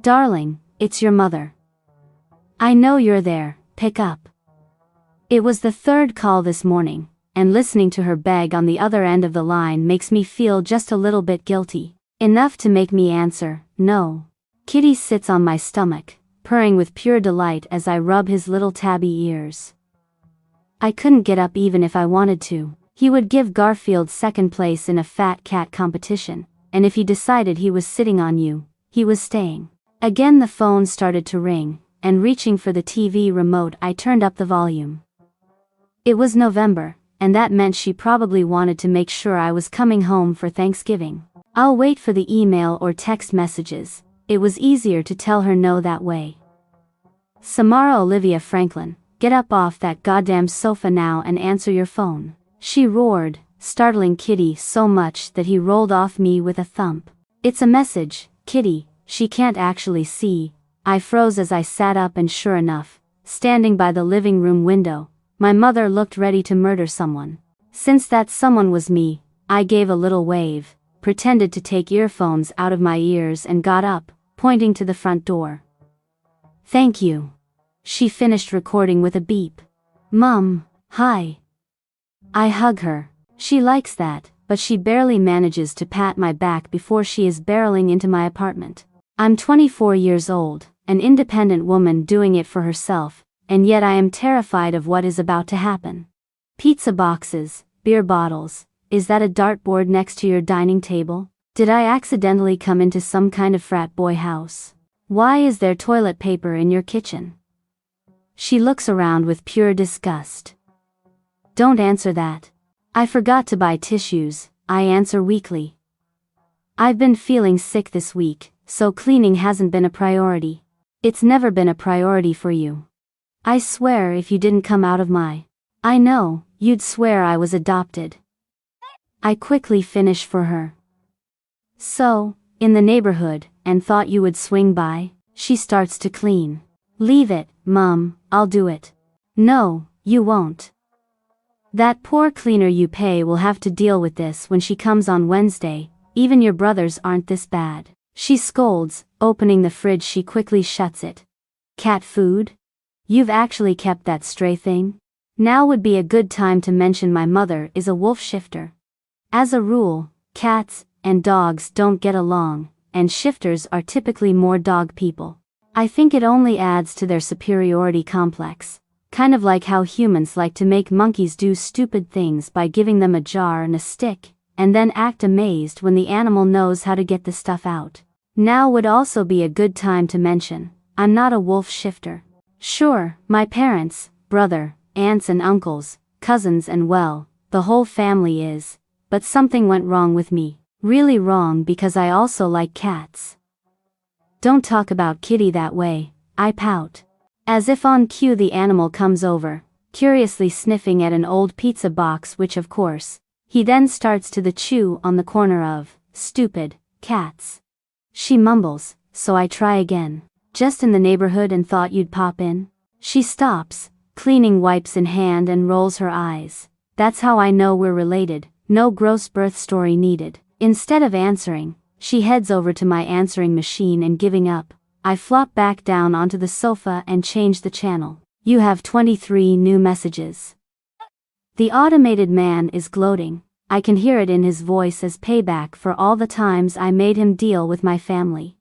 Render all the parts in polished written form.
Darling, it's your mother. I know you're there, pick up. It was the third call this morning, and listening to her beg on the other end of the line makes me feel just a little bit guilty. Enough to make me answer, no. Kitty sits on my stomach, purring with pure delight as I rub his little tabby ears. I couldn't get up even if I wanted to. He would give Garfield second place in a fat cat competition, and if he decided he was sitting on you, he was staying. Again the phone started to ring, and reaching for the TV remote I turned up the volume. It was November, and that meant she probably wanted to make sure I was coming home for Thanksgiving. I'll wait for the email or text messages. It was easier to tell her no that way. Samara Olivia Franklin, get up off that goddamn sofa now and answer your phone, she roared, startling Kitty so much that he rolled off me with a thump. It's a message, Kitty, she can't actually see. I froze as I sat up and sure enough, standing by the living room window, my mother looked ready to murder someone. Since that someone was me, I gave a little wave, pretended to take earphones out of my ears and got up, pointing to the front door. Thank you. She finished recording with a beep. Mom, hi. I hug her. She likes that, but she barely manages to pat my back before she is barreling into my apartment. I'm 24 years old, an independent woman doing it for herself, and yet I am terrified of what is about to happen. Pizza boxes, beer bottles, is that a dartboard next to your dining table? Did I accidentally come into some kind of frat boy house? Why is there toilet paper in your kitchen? She looks around with pure disgust. Don't answer that. I forgot to buy tissues, I answer weakly. I've been feeling sick this week, so cleaning hasn't been a priority. It's never been a priority for you. I swear if you didn't come out of my... I know, you'd swear I was adopted. I quickly finish for her. So, in the neighborhood, and thought you would swing by? She starts to clean. Leave it, Mom, I'll do it. No, you won't. That poor cleaner you pay will have to deal with this when she comes on Wednesday. Even your brothers aren't this bad. She scolds, opening the fridge. She quickly shuts it. Cat food? You've actually kept that stray thing? Now would be a good time to mention my mother is a wolf shifter. As a rule, cats and dogs don't get along, and shifters are typically more dog people. I think it only adds to their superiority complex, kind of like how humans like to make monkeys do stupid things by giving them a jar and a stick, and then act amazed when the animal knows how to get the stuff out. Now would also be a good time to mention, I'm not a wolf shifter. Sure, my parents, brother, aunts and uncles, cousins and well, the whole family is, but something went wrong with me. Really wrong because I also like cats. Don't talk about Kitty that way, I pout. As if on cue the animal comes over, curiously sniffing at an old pizza box which of course, he then starts to chew on the corner of, stupid, cats. She mumbles, so I try again. Just in the neighborhood and thought you'd pop in? She stops, cleaning wipes in hand and rolls her eyes. That's how I know we're related, no gross birth story needed. Instead of answering, she heads over to my answering machine and giving up, I flop back down onto the sofa and change the channel. You have 23 new messages. The automated man is gloating. I can hear it in his voice as payback for all the times I made him deal with my family.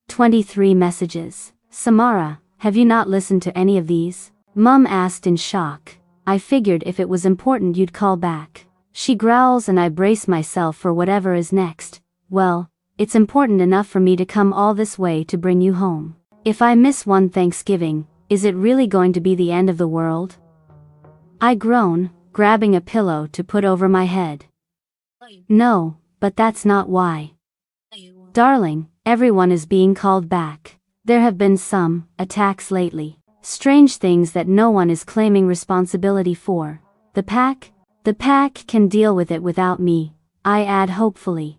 23 messages. Samara, have you not listened to any of these? Mum asked in shock. I figured if it was important you'd call back. She growls and I brace myself for whatever is next. Well, it's important enough for me to come all this way to bring you home. If I miss one Thanksgiving, is it really going to be the end of the world? I groan, grabbing a pillow to put over my head. No, but that's not why. Darling, everyone is being called back. There have been some attacks lately. Strange things that no one is claiming responsibility for. The pack can deal with it without me, I add hopefully.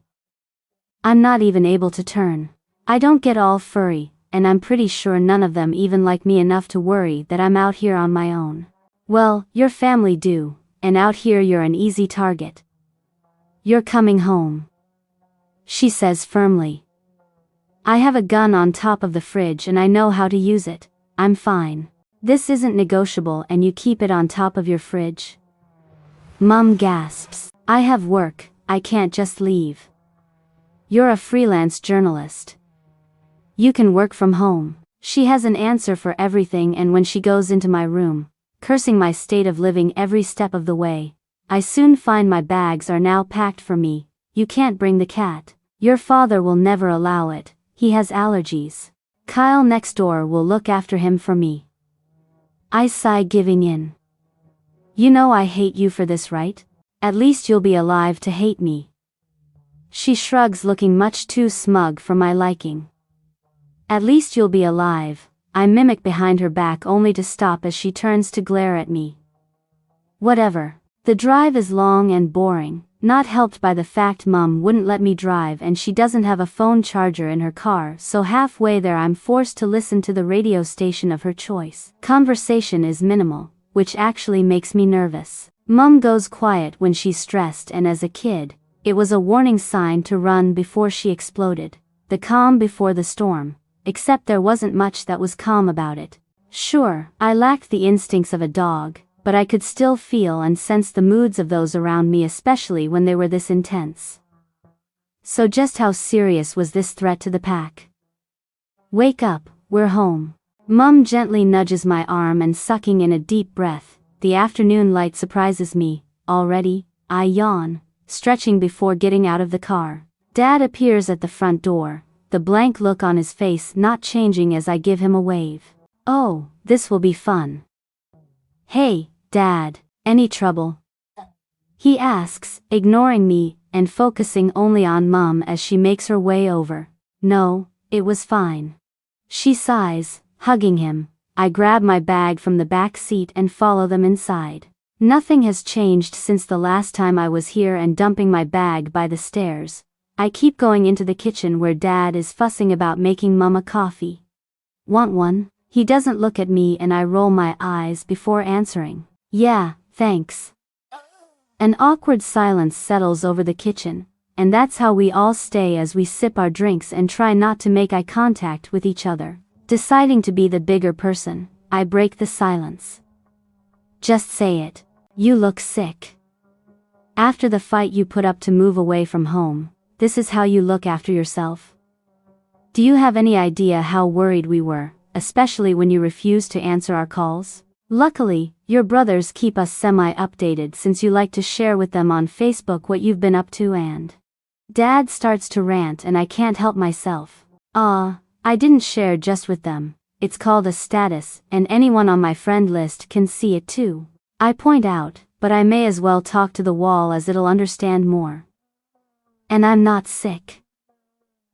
I'm not even able to turn. I don't get all furry, and I'm pretty sure none of them even like me enough to worry that I'm out here on my own. Well, your family do, and out here you're an easy target. You're coming home, she says firmly. I have a gun on top of the fridge and I know how to use it. I'm fine. This isn't negotiable and you keep it on top of your fridge? Mum gasps. I have work, I can't just leave. You're a freelance journalist. You can work from home. She has an answer for everything, and when she goes into my room, cursing my state of living every step of the way, I soon find my bags are now packed for me. You can't bring the cat. Your father will never allow it, he has allergies. Kyle next door will look after him for me. I sigh, giving in. You know I hate you for this, right? At least you'll be alive to hate me. She shrugs, looking much too smug for my liking. At least you'll be alive, I mimic behind her back, only to stop as she turns to glare at me. Whatever. The drive is long and boring, not helped by the fact Mum wouldn't let me drive and she doesn't have a phone charger in her car, so halfway there I'm forced to listen to the radio station of her choice. Conversation is minimal, which actually makes me nervous. Mum goes quiet when she's stressed, and as a kid, it was a warning sign to run before she exploded. The calm before the storm. Except there wasn't much that was calm about it. Sure, I lacked the instincts of a dog, but I could still feel and sense the moods of those around me, especially when they were this intense. So just how serious was this threat to the pack? Wake up, we're home. Mum gently nudges my arm, and sucking in a deep breath, the afternoon light surprises me. Already? I yawn, stretching before getting out of the car. Dad appears at the front door, the blank look on his face not changing as I give him a wave. Oh, this will be fun. Hey, Dad, any trouble? He asks, ignoring me and focusing only on Mum as she makes her way over. No, it was fine. She sighs, hugging him. I grab my bag from the back seat and follow them inside. Nothing has changed since the last time I was here, and dumping my bag by the stairs, I keep going into the kitchen where Dad is fussing about making Mum a coffee. Want one? He doesn't look at me and I roll my eyes before answering. Yeah, thanks. An awkward silence settles over the kitchen, and that's how we all stay as we sip our drinks and try not to make eye contact with each other. Deciding to be the bigger person, I break the silence. Just say it. You look sick. After the fight you put up to move away from home, this is how you look after yourself? Do you have any idea how worried we were, especially when you refused to answer our calls? Luckily, your brothers keep us semi-updated since you like to share with them on Facebook what you've been up to, and Dad starts to rant and I can't help myself. I didn't share just with them. It's called a status, and anyone on my friend list can see it too. I point out, but I may as well talk to the wall as it'll understand more. And I'm not sick.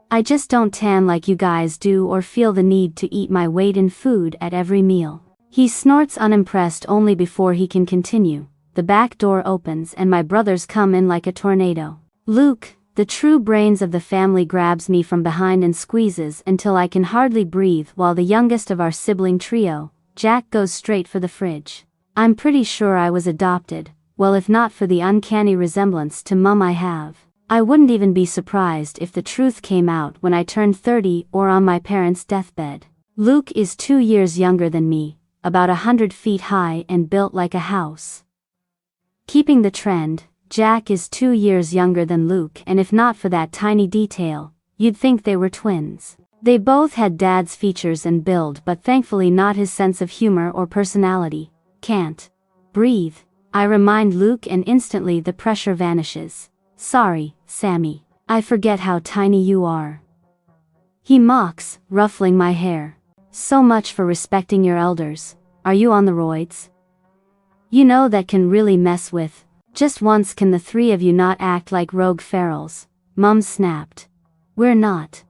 I just don't tan like you guys do or feel the need to eat my weight in food at every meal. He snorts, unimpressed, only before he can continue. The back door opens and my brothers come in like a tornado. Luke, the true brains of the family, grabs me from behind and squeezes until I can hardly breathe, while the youngest of our sibling trio, Jack, goes straight for the fridge. I'm pretty sure I was adopted. Well, if not for the uncanny resemblance to Mum I have, I wouldn't even be surprised if the truth came out when I turned 30 or on my parents' deathbed. Luke is 2 years younger than me, about 100 feet high and built like a house. Keeping the trend, Jack is 2 years younger than Luke, and if not for that tiny detail, you'd think they were twins. They both had Dad's features and build, but thankfully not his sense of humor or personality. Can't breathe, I remind Luke, and instantly the pressure vanishes. Sorry, Sammy, I forget how tiny you are. He mocks, ruffling my hair. So much for respecting your elders. Are you on the roids? You know that can really mess with. Just once can the three of you not act like rogue ferals? Mum snapped. We're not.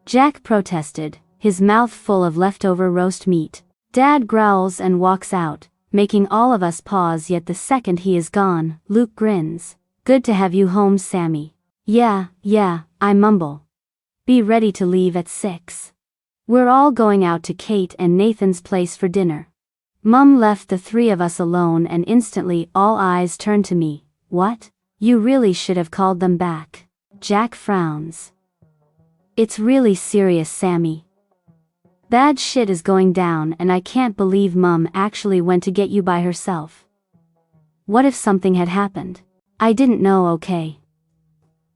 Jack protested, his mouth full of leftover roast meat. Dad growls and walks out, making all of us pause, yet the second he is gone, Luke grins. Good to have you home, Sammy. Yeah, I mumble. Be ready to leave at 6. We're all going out to Kate and Nathan's place for dinner. Mum left the three of us alone and instantly all eyes turn to me. What? You really should have called them back. Jack frowns. It's really serious, Sammy. Bad shit is going down and I can't believe Mum actually went to get you by herself. What if something had happened? I didn't know, okay.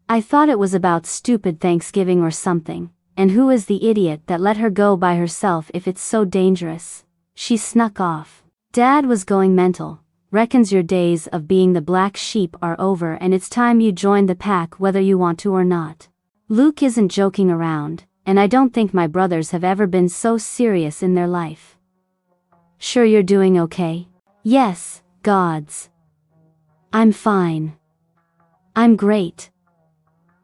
I thought it was about stupid Thanksgiving or something, and who is the idiot that let her go by herself if it's so dangerous? She snuck off. Dad was going mental, reckons your days of being the black sheep are over and it's time you join the pack whether you want to or not. Luke isn't joking around, and I don't think my brothers have ever been so serious in their life. Sure you're doing okay? Yes, gods. I'm fine. I'm great.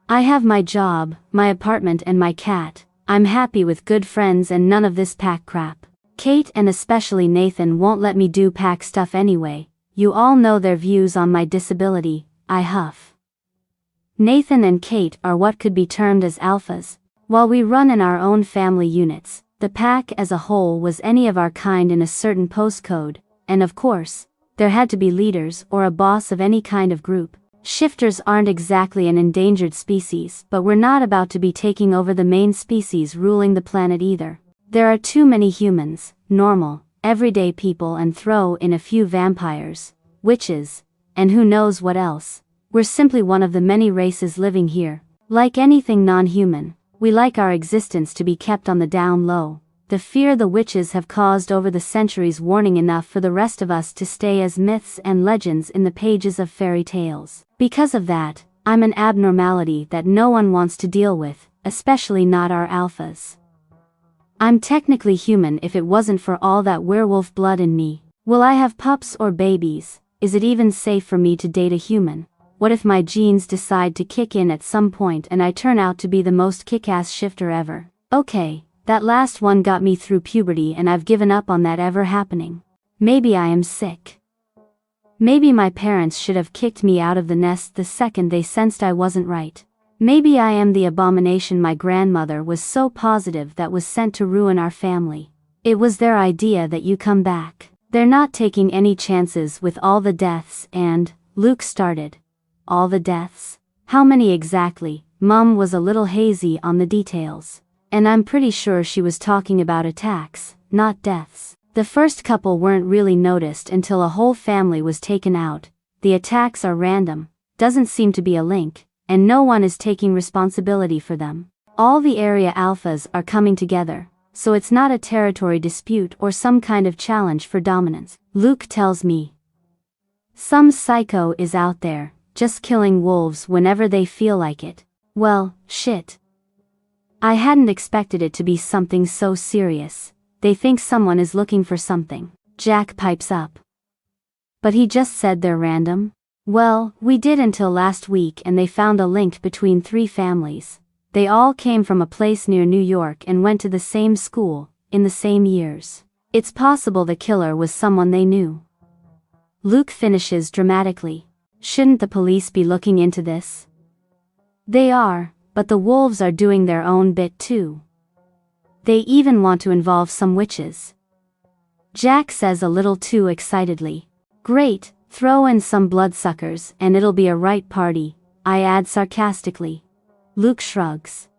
I have my job, my apartment and my cat. I'm happy with good friends and none of this pack crap. Kate and especially Nathan won't let me do pack stuff anyway. You all know their views on my disability, I huff. Nathan and Kate are what could be termed as alphas. While we run in our own family units, the pack as a whole was any of our kind in a certain postcode, and of course, there had to be leaders or a boss of any kind of group. Shifters aren't exactly an endangered species, but we're not about to be taking over the main species ruling the planet either. There are too many humans, normal, everyday people and throw in a few vampires, witches, and who knows what else. We're simply one of the many races living here. Like anything non-human, we like our existence to be kept on the down low. The fear the witches have caused over the centuries warning enough for the rest of us to stay as myths and legends in the pages of fairy tales. Because of that, I'm an abnormality that no one wants to deal with, especially not our alphas. I'm technically human if it wasn't for all that werewolf blood in me. Will I have pups or babies? Is it even safe for me to date a human? What if my genes decide to kick in at some point and I turn out to be the most kick-ass shifter ever? Okay. That last one got me through puberty and I've given up on that ever happening. Maybe I am sick. Maybe my parents should have kicked me out of the nest the second they sensed I wasn't right. Maybe I am the abomination my grandmother was so positive that was sent to ruin our family. It was their idea that you come back. They're not taking any chances with all the deaths and, Luke started. All the deaths? How many exactly? Mum was a little hazy on the details. And I'm pretty sure she was talking about attacks, not deaths. The first couple weren't really noticed until a whole family was taken out. The attacks are random, doesn't seem to be a link, and no one is taking responsibility for them. All the area alphas are coming together, so it's not a territory dispute or some kind of challenge for dominance. Luke tells me. Some psycho is out there, just killing wolves whenever they feel like it. Well, shit. I hadn't expected it to be something so serious. They think someone is looking for something. Jack pipes up. But he just said they're random? Well, we did until last week and they found a link between 3 families. They all came from a place near New York and went to the same school, in the same years. It's possible the killer was someone they knew. Luke finishes dramatically. Shouldn't the police be looking into this? They are. But the wolves are doing their own bit too. They even want to involve some witches. Jack says a little too excitedly. Great, throw in some bloodsuckers and it'll be a right party, I add sarcastically. Luke shrugs.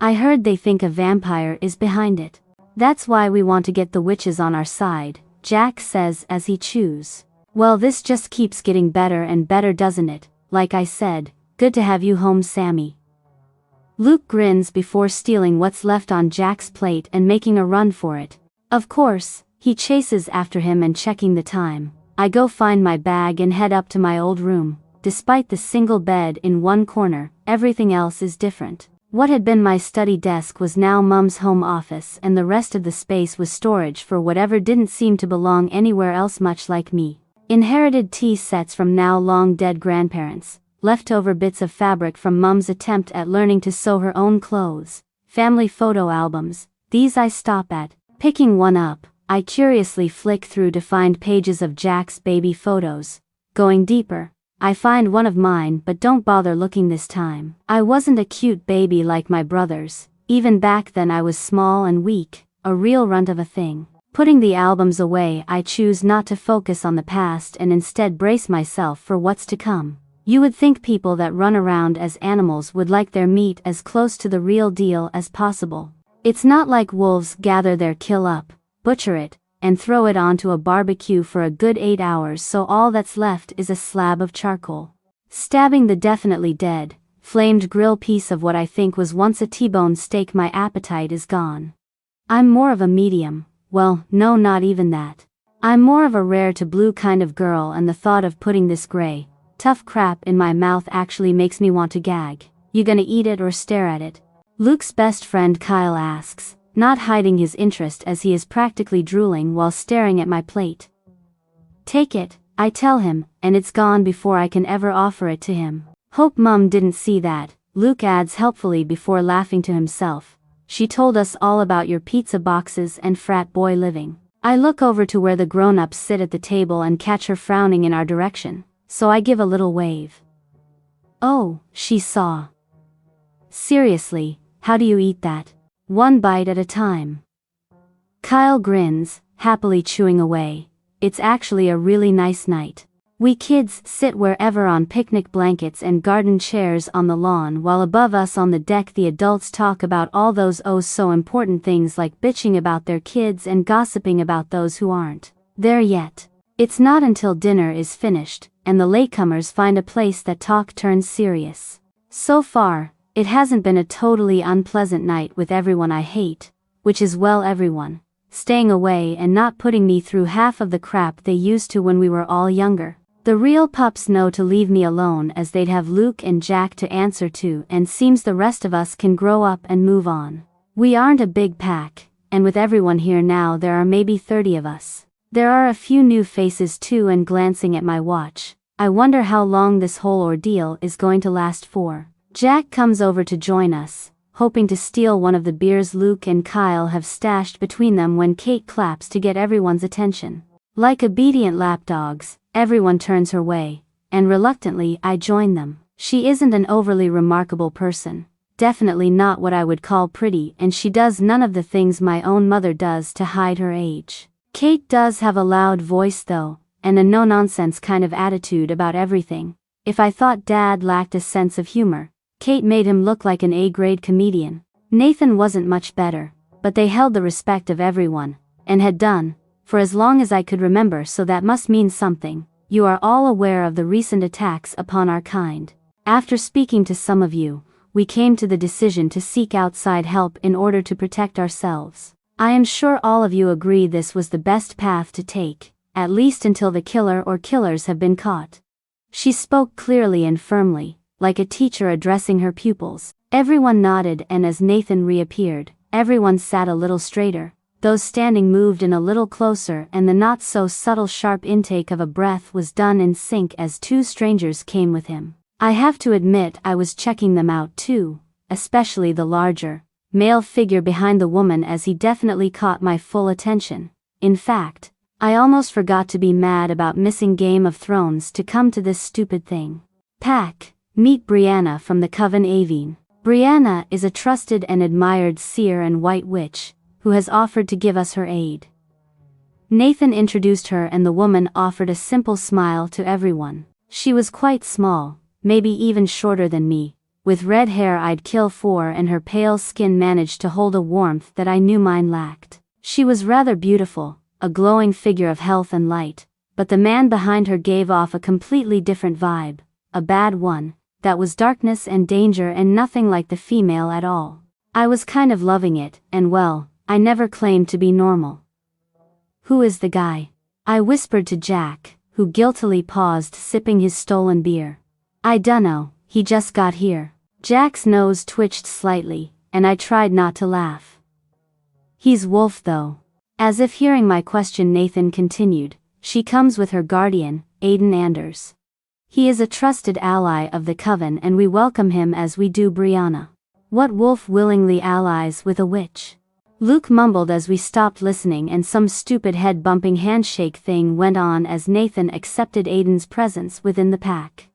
I heard they think a vampire is behind it. That's why we want to get the witches on our side, Jack says as he chews. Well, this just keeps getting better and better, doesn't it? Like I said, good to have you home, Sammy. Luke grins before stealing what's left on Jack's plate and making a run for it. Of course, he chases after him and checking the time. I go find my bag and head up to my old room. Despite the single bed in one corner, everything else is different. What had been my study desk was now Mum's home office and the rest of the space was storage for whatever didn't seem to belong anywhere else, much like me. Inherited tea sets from now long dead grandparents. Leftover bits of fabric from Mum's attempt at learning to sew her own clothes, family photo albums. These I stop at. Picking one up, I curiously flick through to find pages of Jack's baby photos. Going deeper, I find one of mine but don't bother looking this time. I wasn't a cute baby like my brothers. Even back then I was small and weak, a real runt of a thing. Putting the albums away, I choose not to focus on the past and instead brace myself for what's to come. You would think people that run around as animals would like their meat as close to the real deal as possible. It's not like wolves gather their kill up, butcher it, and throw it onto a barbecue for a good 8 hours so all that's left is a slab of charcoal. Stabbing the definitely dead, flamed grill piece of what I think was once a T-bone steak, my appetite is gone. I'm more of a medium, well, no, not even that. I'm more of a rare to blue kind of girl, and the thought of putting this gray, tough crap in my mouth actually makes me want to gag. You gonna eat it or stare at it? Luke's best friend Kyle asks, not hiding his interest as he is practically drooling while staring at my plate. Take it, I tell him, and it's gone before I can ever offer it to him. Hope Mum didn't see that, Luke adds helpfully before laughing to himself. She told us all about your pizza boxes and frat boy living. I look over to where the grown-ups sit at the table and catch her frowning in our direction, so I give a little wave. Oh, she saw. Seriously, how do you eat that? One bite at a time. Kyle grins, happily chewing away. It's actually a really nice night. We kids sit wherever on picnic blankets and garden chairs on the lawn, while above us on the deck the adults talk about all those oh so important things like bitching about their kids and gossiping about those who aren't there yet. It's not until dinner is finished, and the latecomers find a place that talk turns serious. So far, it hasn't been a totally unpleasant night with everyone I hate, which is well everyone, staying away and not putting me through half of the crap they used to when we were all younger. The real pups know to leave me alone as they'd have Luke and Jack to answer to, and seems the rest of us can grow up and move on. We aren't a big pack, and with everyone here now there are maybe 30 of us. There are a few new faces too, and glancing at my watch, I wonder how long this whole ordeal is going to last for. Jack comes over to join us, hoping to steal one of the beers Luke and Kyle have stashed between them when Kate claps to get everyone's attention. Like obedient lapdogs, everyone turns her way, and reluctantly I join them. She isn't an overly remarkable person, definitely not what I would call pretty, and she does none of the things my own mother does to hide her age. Kate does have a loud voice though, and a no-nonsense kind of attitude about everything. If I thought Dad lacked a sense of humor, Kate made him look like an A-grade comedian. Nathan wasn't much better, but they held the respect of everyone, and had done, for as long as I could remember, so that must mean something. You are all aware of the recent attacks upon our kind. After speaking to some of you, we came to the decision to seek outside help in order to protect ourselves. I am sure all of you agree this was the best path to take, at least until the killer or killers have been caught. She spoke clearly and firmly, like a teacher addressing her pupils. Everyone nodded, and as Nathan reappeared, everyone sat a little straighter. Those standing moved in a little closer, and the not-so-subtle sharp intake of a breath was done in sync as two strangers came with him. I have to admit I was checking them out too, especially the larger, male figure behind the woman, as he definitely caught my full attention. In fact, I almost forgot to be mad about missing Game of Thrones to come to this stupid thing. Pack, meet Brianna from the Coven Avine. Brianna is a trusted and admired seer and white witch, who has offered to give us her aid. Nathan introduced her, and the woman offered a simple smile to everyone. She was quite small, maybe even shorter than me, with red hair I'd kill for, and her pale skin managed to hold a warmth that I knew mine lacked. She was rather beautiful, a glowing figure of health and light, but the man behind her gave off a completely different vibe, a bad one, that was darkness and danger and nothing like the female at all. I was kind of loving it, and well, I never claimed to be normal. Who is the guy? I whispered to Jack, who guiltily paused sipping his stolen beer. I dunno, he just got here. Jack's nose twitched slightly, and I tried not to laugh. He's Wolf though. As if hearing my question, Nathan continued, she comes with her guardian, Aiden Anders. He is a trusted ally of the Coven, and we welcome him as we do Brianna. What wolf willingly allies with a witch? Luke mumbled as we stopped listening, and some stupid head-bumping handshake thing went on as Nathan accepted Aiden's presence within the pack.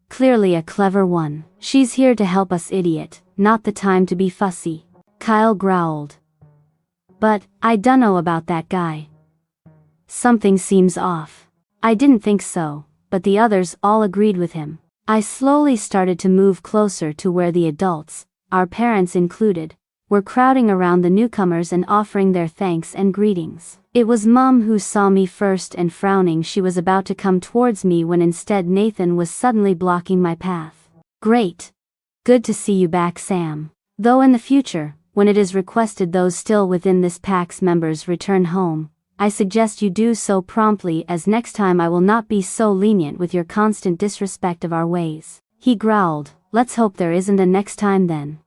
Clearly a clever one. She's here to help us, idiot, not the time to be fussy. Kyle growled. But, I dunno about that guy. Something seems off. I didn't think so, but the others all agreed with him. I slowly started to move closer to where the adults, our parents included, were crowding around the newcomers and offering their thanks and greetings. It was Mom who saw me first, and frowning she was about to come towards me when instead Nathan was suddenly blocking my path. Great. Good to see you back, Sam. Though in the future, when it is requested those still within this pack's members return home, I suggest you do so promptly, as next time I will not be so lenient with your constant disrespect of our ways. He growled. Let's hope there isn't a next time then.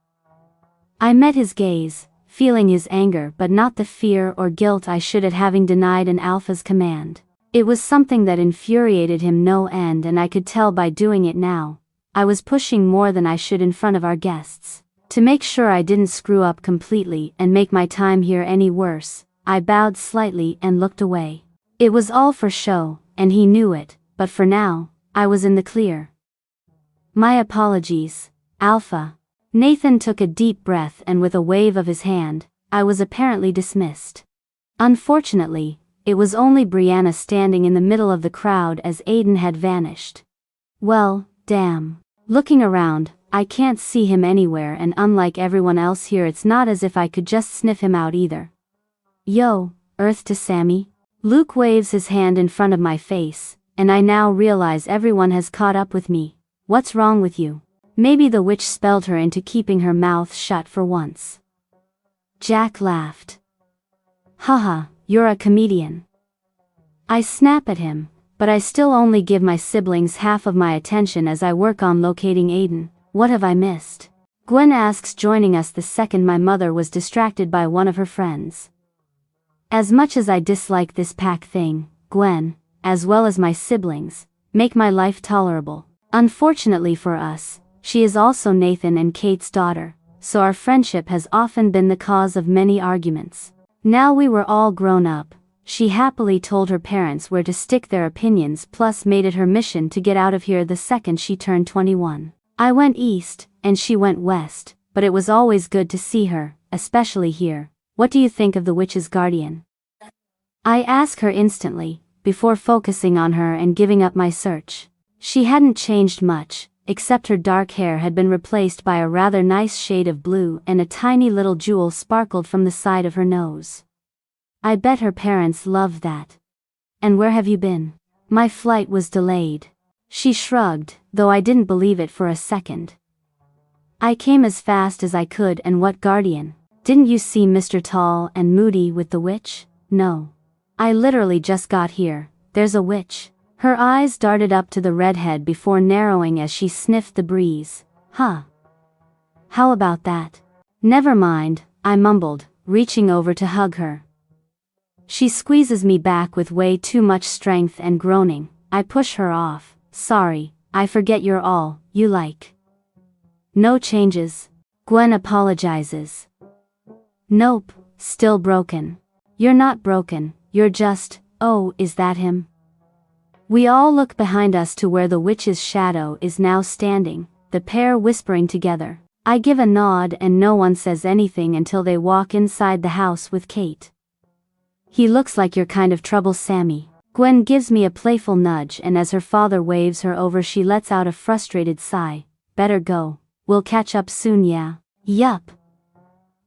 I met his gaze, feeling his anger but not the fear or guilt I should at having denied an alpha's command. It was something that infuriated him no end, and I could tell by doing it now. I was pushing more than I should in front of our guests. To make sure I didn't screw up completely and make my time here any worse, I bowed slightly and looked away. It was all for show, and he knew it, but for now, I was in the clear. My apologies, Alpha. Nathan took a deep breath, and with a wave of his hand, I was apparently dismissed. Unfortunately, it was only Brianna standing in the middle of the crowd as Aiden had vanished. Well, damn. Looking around, I can't see him anywhere, and unlike everyone else here, it's not as if I could just sniff him out either. Yo, Earth to Sammy. Luke waves his hand in front of my face, and I now realize everyone has caught up with me. What's wrong with you? Maybe the witch spelled her into keeping her mouth shut for once. Jack laughed. Haha, you're a comedian. I snap at him, but I still only give my siblings half of my attention as I work on locating Aiden. What have I missed? Gwen asks, joining us the second my mother was distracted by one of her friends. As much as I dislike this pack thing, Gwen, as well as my siblings, make my life tolerable. Unfortunately for us, she is also Nathan and Kate's daughter, so our friendship has often been the cause of many arguments. Now we were all grown up, she happily told her parents where to stick their opinions, plus made it her mission to get out of here the second she turned 21. I went east, and she went west, but it was always good to see her, especially here. What do you think of the witch's guardian? I asked her instantly, before focusing on her and giving up my search. She hadn't changed much, except her dark hair had been replaced by a rather nice shade of blue, and a tiny little jewel sparkled from the side of her nose. I bet her parents loved that. And where have you been? My flight was delayed. She shrugged, though I didn't believe it for a second. I came as fast as I could. And what guardian? Didn't you see Mr. Tall and Moody with the witch? No. I literally just got here. There's a witch. Her eyes darted up to the redhead before narrowing as she sniffed the breeze. Huh. How about that? Never mind, I mumbled, reaching over to hug her. She squeezes me back with way too much strength and groaning. I push her off. Sorry, I forget you're all you like. No changes. Gwen apologizes. Nope, still broken. You're not broken, you're just, oh, is that him? We all look behind us to where the witch's shadow is now standing, the pair whispering together. I give a nod and no one says anything until they walk inside the house with Kate. He looks like your kind of trouble, Sammy. Gwen gives me a playful nudge, and as her father waves her over she lets out a frustrated sigh. Better go. We'll catch up soon, yeah? Yup.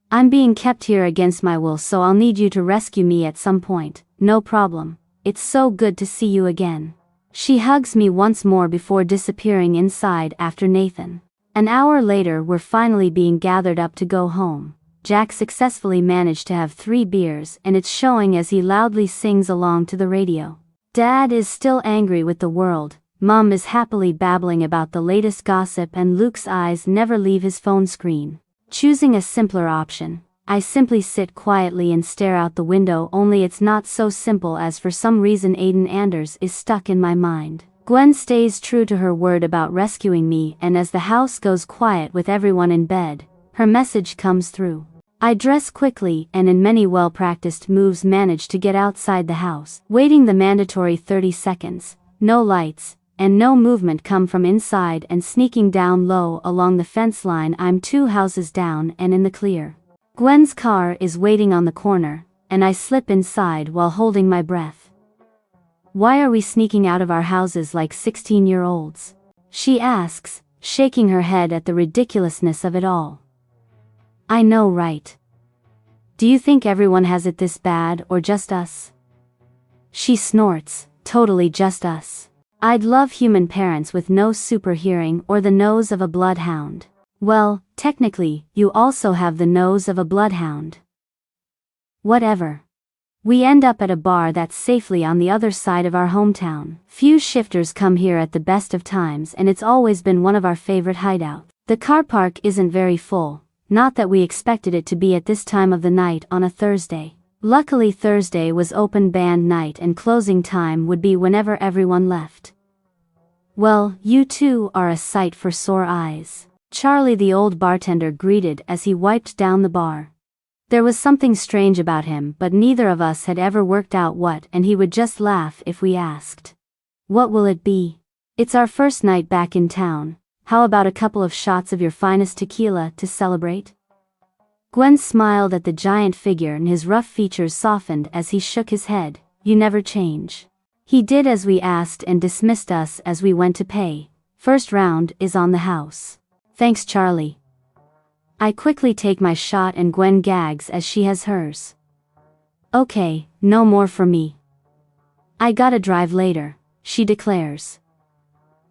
I'm being kept here against my will, so I'll need you to rescue me at some point. No problem. It's so good to see you again. She hugs me once more before disappearing inside after Nathan. An hour later we're finally being gathered up to go home. Jack successfully managed to have 3 beers, and it's showing as he loudly sings along to the radio. Dad is still angry with the world, Mom is happily babbling about the latest gossip, and Luke's eyes never leave his phone screen. Choosing a simpler option, I simply sit quietly and stare out the window, only it's not so simple, as for some reason Aiden Anders is stuck in my mind. Gwen stays true to her word about rescuing me, and as the house goes quiet with everyone in bed, her message comes through. I dress quickly and in many well-practiced moves manage to get outside the house. Waiting the mandatory 30 seconds, no lights, and no movement come from inside, and sneaking down low along the fence line I'm 2 houses down and in the clear. Gwen's car is waiting on the corner, and I slip inside while holding my breath. Why are we sneaking out of our houses like 16-year-olds? She asks, shaking her head at the ridiculousness of it all. I know, right? Do you think everyone has it this bad, or just us? She snorts, totally just us. I'd love human parents with no super hearing or the nose of a bloodhound. Well, technically, you also have the nose of a bloodhound. Whatever. We end up at a bar that's safely on the other side of our hometown. Few shifters come here at the best of times, and it's always been one of our favorite hideouts. The car park isn't very full, not that we expected it to be at this time of the night on a Thursday. Luckily Thursday was open band night and closing time would be whenever everyone left. Well, you two are a sight for sore eyes, Charlie the old bartender greeted as he wiped down the bar. There was something strange about him, but neither of us had ever worked out what, and he would just laugh if we asked. What will it be? It's our first night back in town. How about a couple of shots of your finest tequila to celebrate? Gwen smiled at the giant figure and his rough features softened as he shook his head. You never change. He did as we asked and dismissed us as we went to pay. First round is on the house. Thanks, Charlie. I quickly take my shot and Gwen gags as she has hers. Okay, no more for me. I gotta drive later, she declares.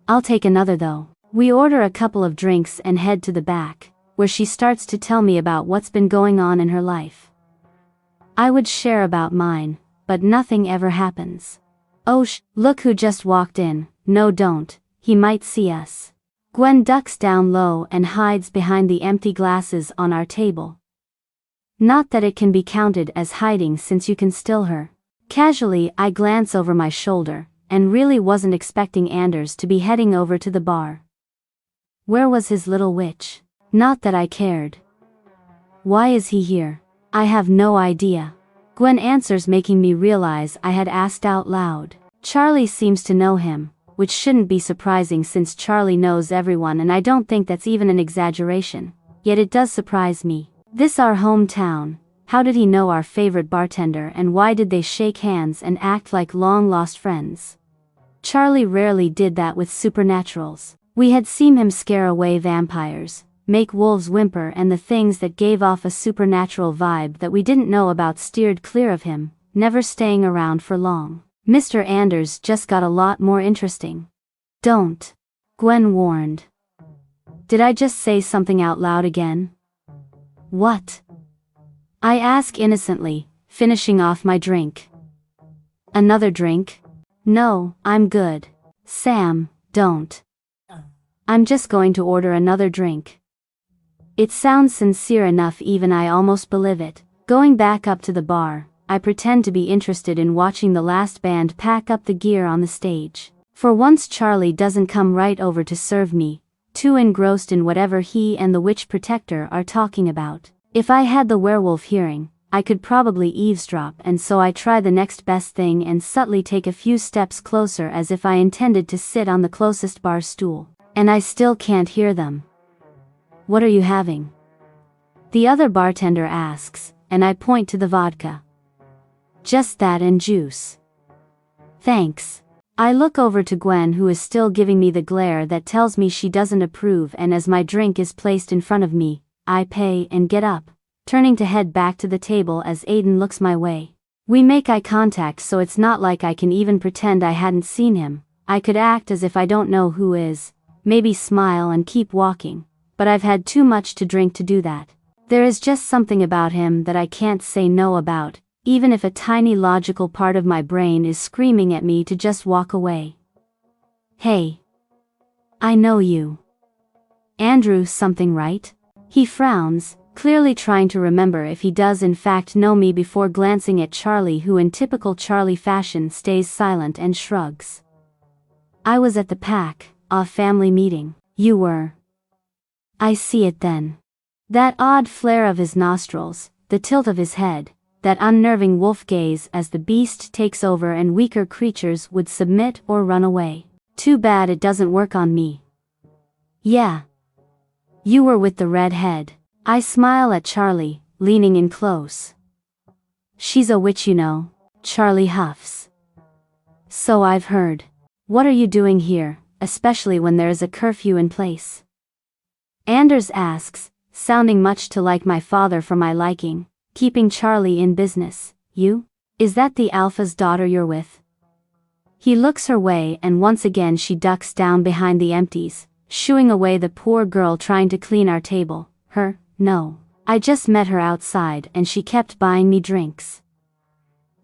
I'll take another though. We order a couple of drinks and head to the back, where she starts to tell me about what's been going on in her life. I would share about mine, but nothing ever happens. Oh look who just walked in. No, don't, he might see us. Gwen ducks down low and hides behind the empty glasses on our table. Not that it can be counted as hiding since you can still her. Casually I glance over my shoulder, and really wasn't expecting Anders to be heading over to the bar. Where was his little witch? Not that I cared. Why is he here? I have no idea. Gwen answers, making me realize I had asked out loud. Charlie seems to know him, which shouldn't be surprising since Charlie knows everyone, and I don't think that's even an exaggeration. Yet it does surprise me. This our hometown. How did he know our favorite bartender, and why did they shake hands and act like long-lost friends? Charlie rarely did that with supernaturals. We had seen him scare away vampires, make wolves whimper, and the things that gave off a supernatural vibe that we didn't know about steered clear of him, never staying around for long. Mr. Anders just got a lot more interesting. Don't. Gwen warned. Did I just say something out loud again? What? I ask innocently, finishing off my drink. Another drink? No, I'm good. Sam, don't. I'm just going to order another drink. It sounds sincere enough, even I almost believe it. Going back up to the bar, I pretend to be interested in watching the last band pack up the gear on the stage. For once Charlie doesn't come right over to serve me, too engrossed in whatever he and the witch protector are talking about. If I had the werewolf hearing, I could probably eavesdrop, and so I try the next best thing and subtly take a few steps closer as if I intended to sit on the closest bar stool. And I still can't hear them. What are you having? The other bartender asks, and I point to the vodka. Just that and juice. Thanks. I look over to Gwen, who is still giving me the glare that tells me she doesn't approve, and as my drink is placed in front of me, I pay and get up, turning to head back to the table as Aiden looks my way. We make eye contact, so it's not like I can even pretend I hadn't seen him. I could act as if I don't know who is, maybe smile and keep walking, but I've had too much to drink to do that. There is just something about him that I can't say no about, even if a tiny logical part of my brain is screaming at me to just walk away. Hey. I know you. Andrew something, right? He frowns, clearly trying to remember if he does in fact know me before glancing at Charlie, who in typical Charlie fashion stays silent and shrugs. I was at the a family meeting. You were. I see it then. That odd flare of his nostrils, the tilt of his head, that unnerving wolf gaze as the beast takes over and weaker creatures would submit or run away. Too bad it doesn't work on me. Yeah. You were with the redhead. I smile at Charlie, leaning in close. She's a witch, you know. Charlie huffs. So I've heard. What are you doing here, especially when there is a curfew in place? Anders asks, sounding much to like my father for my liking, keeping Charlie in business. You? Is that the alpha's daughter you're with? He looks her way and once again she ducks down behind the empties, shooing away the poor girl trying to clean our table. Her? No. I just met her outside and she kept buying me drinks.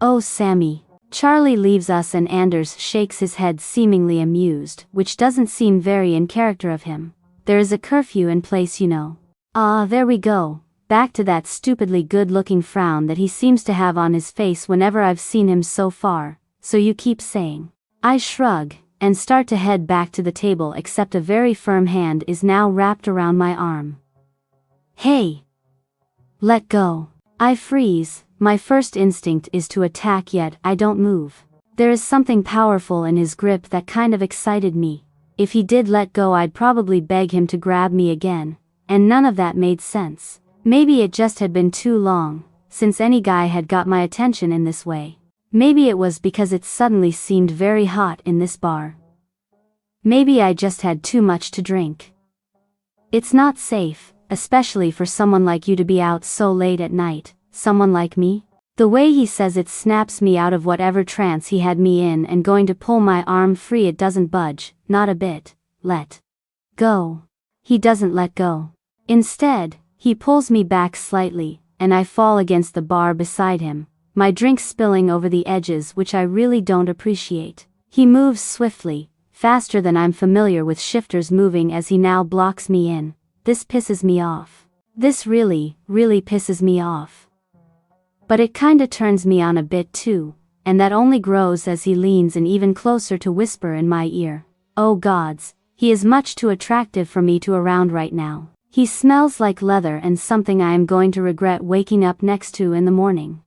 Oh Sammy. Charlie leaves us and Anders shakes his head seemingly amused, which doesn't seem very in character of him. There is a curfew in place, you know. Ah, there we go. Back to that stupidly good-looking frown that he seems to have on his face whenever I've seen him so far. So you keep saying. I shrug, and start to head back to the table except a very firm hand is now wrapped around my arm. Hey! Let go. I freeze, my first instinct is to attack yet I don't move. There is something powerful in his grip that kind of excited me. If he did let go I'd probably beg him to grab me again, and none of that made sense. Maybe it just had been too long, since any guy had got my attention in this way. Maybe it was because it suddenly seemed very hot in this bar. Maybe I just had too much to drink. It's not safe, especially for someone like you to be out so late at night, someone like me. The way he says it snaps me out of whatever trance he had me in and going to pull my arm free it doesn't budge, not a bit. Let go. He doesn't let go. Instead, he pulls me back slightly, and I fall against the bar beside him, my drink spilling over the edges which I really don't appreciate. He moves swiftly, faster than I'm familiar with shifters moving as he now blocks me in. This pisses me off. This really pisses me off. But it kinda turns me on a bit too, and that only grows as he leans in even closer to whisper in my ear. Oh gods, he is much too attractive for me to around right now. He smells like leather and something I am going to regret waking up next to in the morning.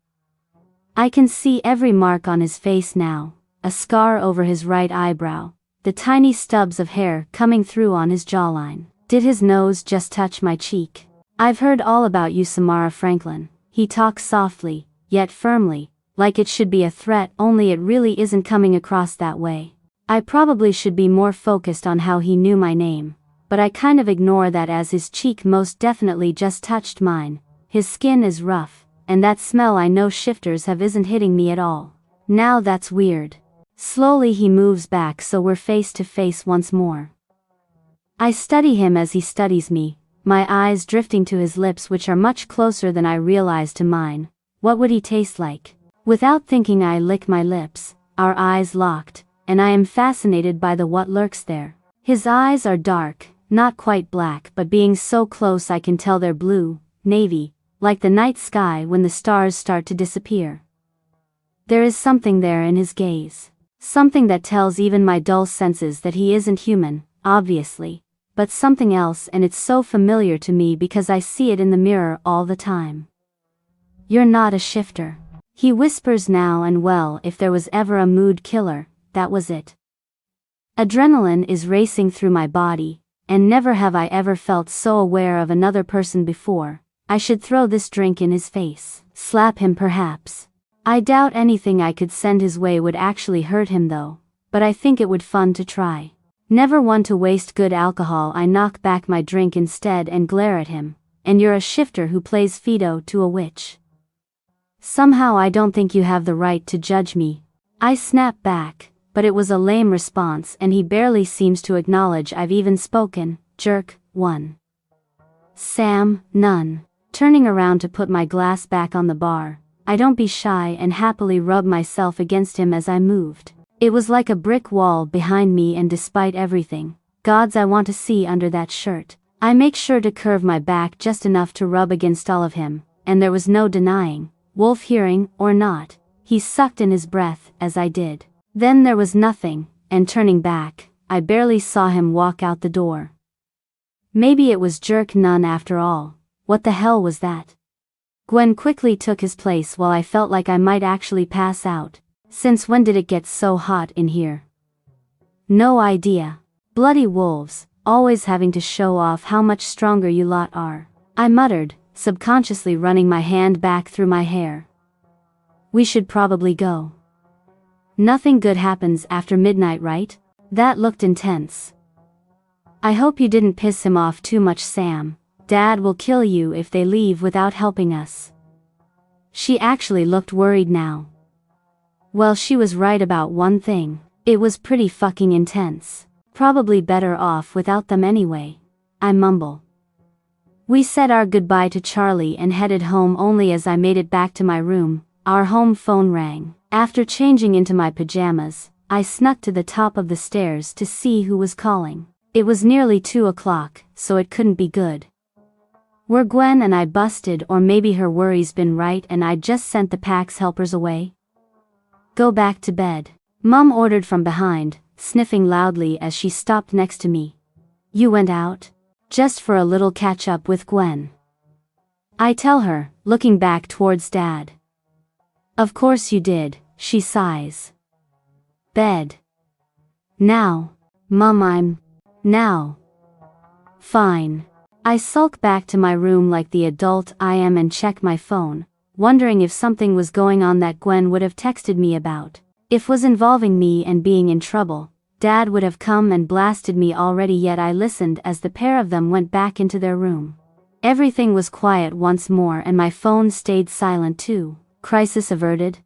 I can see every mark on his face now, a scar over his right eyebrow, the tiny stubs of hair coming through on his jawline. Did his nose just touch my cheek? I've heard all about you, Samara Franklin. He talks softly, yet firmly, like it should be a threat, only it really isn't coming across that way. I probably should be more focused on how he knew my name, but I kind of ignore that as his cheek most definitely just touched mine. His skin is rough, and that smell I know shifters have isn't hitting me at all. Now that's weird. Slowly he moves back so we're face to face once more. I study him as he studies me, my eyes drifting to his lips which are much closer than I realize to mine. What would he taste like? Without thinking I lick my lips, our eyes locked, and I am fascinated by the what lurks there. His eyes are dark, not quite black, but being so close I can tell they're blue, navy, like the night sky when the stars start to disappear. There is something there in his gaze. Something that tells even my dull senses that he isn't human, obviously, but something else, and it's so familiar to me because I see it in the mirror all the time. You're not a shifter. He whispers now, and well, if there was ever a mood killer, that was it. Adrenaline is racing through my body, and never have I ever felt so aware of another person before. I should throw this drink in his face. Slap him perhaps. I doubt anything I could send his way would actually hurt him though, but I think it would fun to try. Never one to waste good alcohol. I knock back my drink instead and glare at him. And you're a shifter who plays Fido to a witch. Somehow I don't think you have the right to judge me. I snap back, but it was a lame response and he barely seems to acknowledge I've even spoken. Jerk, 1. Sam, none. Turning around to put my glass back on the bar, I don't be shy and happily rub myself against him as I moved. It was like a brick wall behind me, and despite everything, gods I want to see under that shirt, I make sure to curve my back just enough to rub against all of him, and there was no denying, wolf hearing or not, he sucked in his breath as I did. Then there was nothing, and turning back, I barely saw him walk out the door. Maybe it was jerk none after all. What the hell was that? Gwen quickly took his place while I felt like I might actually pass out. Since when did it get so hot in here? No idea. Bloody wolves, always having to show off how much stronger you lot are. I muttered, subconsciously running my hand back through my hair. We should probably go. Nothing good happens after midnight, right? That looked intense. I hope you didn't piss him off too much, Sam. Dad will kill you if they leave without helping us. She actually looked worried now. Well, she was right about one thing. It was pretty fucking intense. Probably better off without them anyway. I mumble. We said our goodbye to Charlie and headed home. Only as I made it back to my room, our home phone rang. After changing into my pajamas, I snuck to the top of the stairs to see who was calling. It was nearly 2 o'clock, so it couldn't be good. Were Gwen and I busted, or maybe her worries been right and I'd just sent the PAX helpers away? Go back to bed, Mum ordered from behind, sniffing loudly as she stopped next to me. You went out? Just for a little catch up with Gwen, I tell her, looking back towards Dad. Of course you did, she sighs. Bed. Now. Mum, now. Fine. I sulk back to my room like the adult I am and check my phone, wondering if something was going on that Gwen would have texted me about. If was involving me and being in trouble, Dad would have come and blasted me already, yet I listened as the pair of them went back into their room. Everything was quiet once more and my phone stayed silent too. Crisis averted?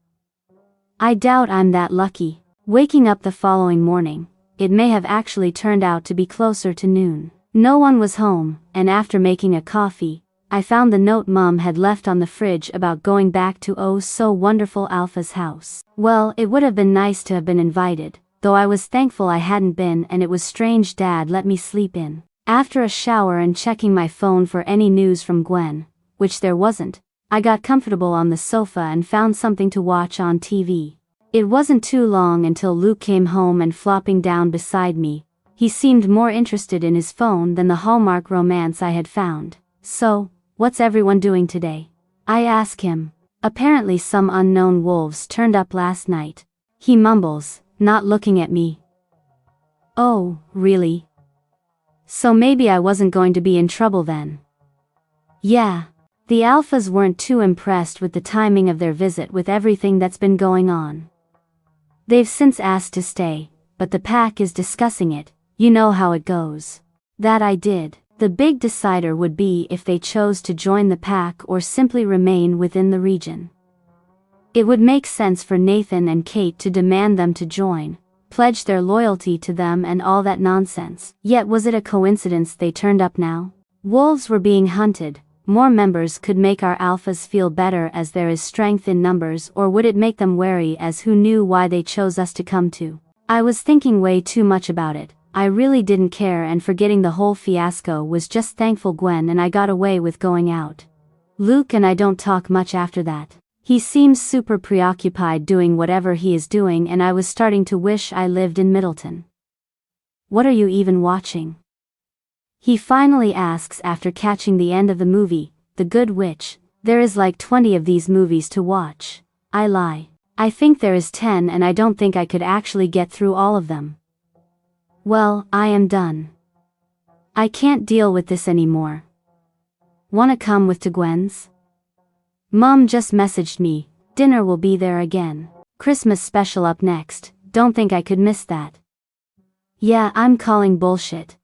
I doubt I'm that lucky. Waking up the following morning, it may have actually turned out to be closer to noon. No one was home, and after making a coffee, I found the note Mum had left on the fridge about going back to oh so wonderful Alpha's house. Well, it would have been nice to have been invited, though I was thankful I hadn't been, and it was strange Dad let me sleep in. After a shower and checking my phone for any news from Gwen, which there wasn't, I got comfortable on the sofa and found something to watch on TV. It wasn't too long until Luke came home, and flopping down beside me, he seemed more interested in his phone than the Hallmark romance I had found. So, what's everyone doing today? I ask him. Apparently some unknown wolves turned up last night. He mumbles, not looking at me. Oh, really? So maybe I wasn't going to be in trouble then. Yeah. The Alphas weren't too impressed with the timing of their visit with everything that's been going on. They've since asked to stay, but the pack is discussing it. You know how it goes. That I did. The big decider would be if they chose to join the pack or simply remain within the region. It would make sense for Nathan and Kate to demand them to join, pledge their loyalty to them and all that nonsense. Yet was it a coincidence they turned up now? Wolves were being hunted. More members could make our Alphas feel better as there is strength in numbers, or would it make them wary as who knew why they chose us to come to? I was thinking way too much about it. I really didn't care, and forgetting the whole fiasco was just thankful Gwen and I got away with going out. Luke and I don't talk much after that. He seems super preoccupied doing whatever he is doing, and I was starting to wish I lived in Middleton. What are you even watching? He finally asks after catching the end of the movie, The Good Witch. There is like 20 of these movies to watch. I lie. I think there is 10, and I don't think I could actually get through all of them. Well, I am done. I can't deal with this anymore. Wanna come with to Gwen's? Mum just messaged me, dinner will be there again. Christmas special up next, don't think I could miss that. Yeah, I'm calling bullshit.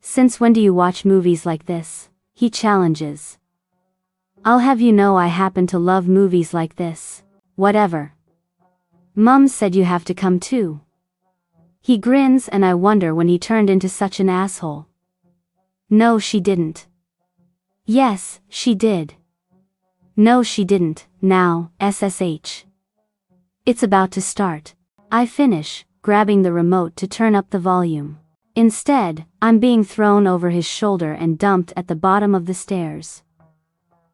Since when do you watch movies like this? He challenges. I'll have you know I happen to love movies like this. Whatever. Mum said you have to come too. He grins, and I wonder when he turned into such an asshole. No, she didn't. Yes, she did. No, she didn't. Now, SSH. It's about to start. I finish, grabbing the remote to turn up the volume. Instead, I'm being thrown over his shoulder and dumped at the bottom of the stairs.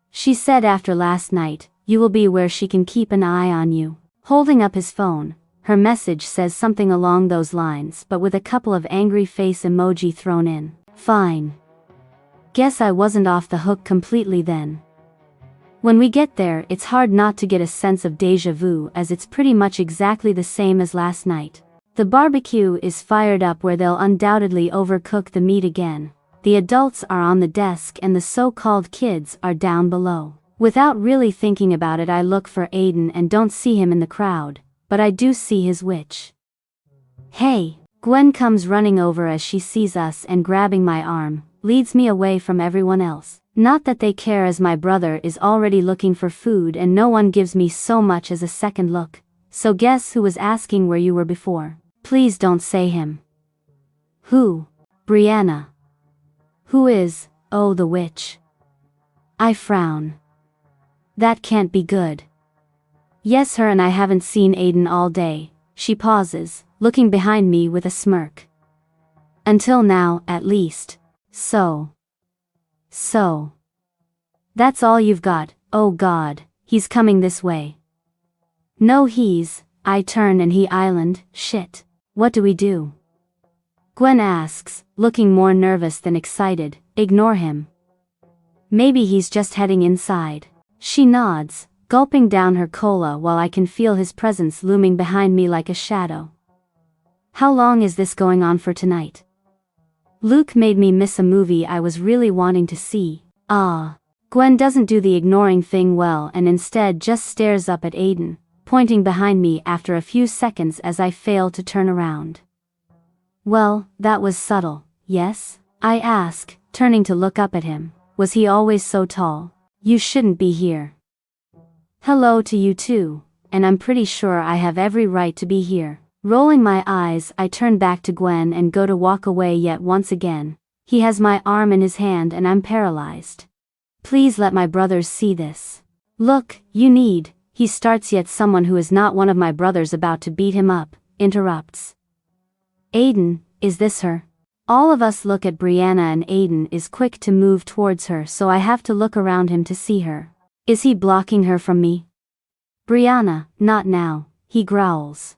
She said after last night, you will be where she can keep an eye on you. Holding up his phone, her message says something along those lines, but with a couple of angry face emoji thrown in. Fine. Guess I wasn't off the hook completely then. When we get there, it's hard not to get a sense of déjà vu, as it's pretty much exactly the same as last night. The barbecue is fired up where they'll undoubtedly overcook the meat again. The adults are on the desk and the so-called kids are down below. Without really thinking about it, I look for Aiden and don't see him in the crowd, but I do see his witch. Hey! Gwen comes running over as she sees us and grabbing my arm, leads me away from everyone else. Not that they care as my brother is already looking for food and no one gives me so much as a second look. So guess who was asking where you were before? Please don't say him. Who? Brianna. Who is, oh the witch? I frown. That can't be good. Yes, her, and I haven't seen Aiden all day. She pauses, looking behind me with a smirk. Until now, at least. So. That's all you've got. Oh God, he's coming this way. No, I turn and he island, shit. What do we do? Gwen asks, looking more nervous than excited. Ignore him. Maybe he's just heading inside. She nods, gulping down her cola while I can feel his presence looming behind me like a shadow. How long is this going on for tonight? Luke made me miss a movie I was really wanting to see. Gwen doesn't do the ignoring thing well and instead just stares up at Aiden, pointing behind me after a few seconds as I fail to turn around. Well, that was subtle, yes? I ask, turning to look up at him. Was he always so tall? You shouldn't be here. Hello to you too, and I'm pretty sure I have every right to be here. Rolling my eyes, I turn back to Gwen and go to walk away yet once again. He has my arm in his hand and I'm paralyzed. Please let my brothers see this. Look, he starts yet someone who is not one of my brothers about to beat him up, interrupts. Aiden, is this her? All of us look at Brianna and Aiden is quick to move towards her so I have to look around him to see her. Is he blocking her from me? Brianna, not now, he growls.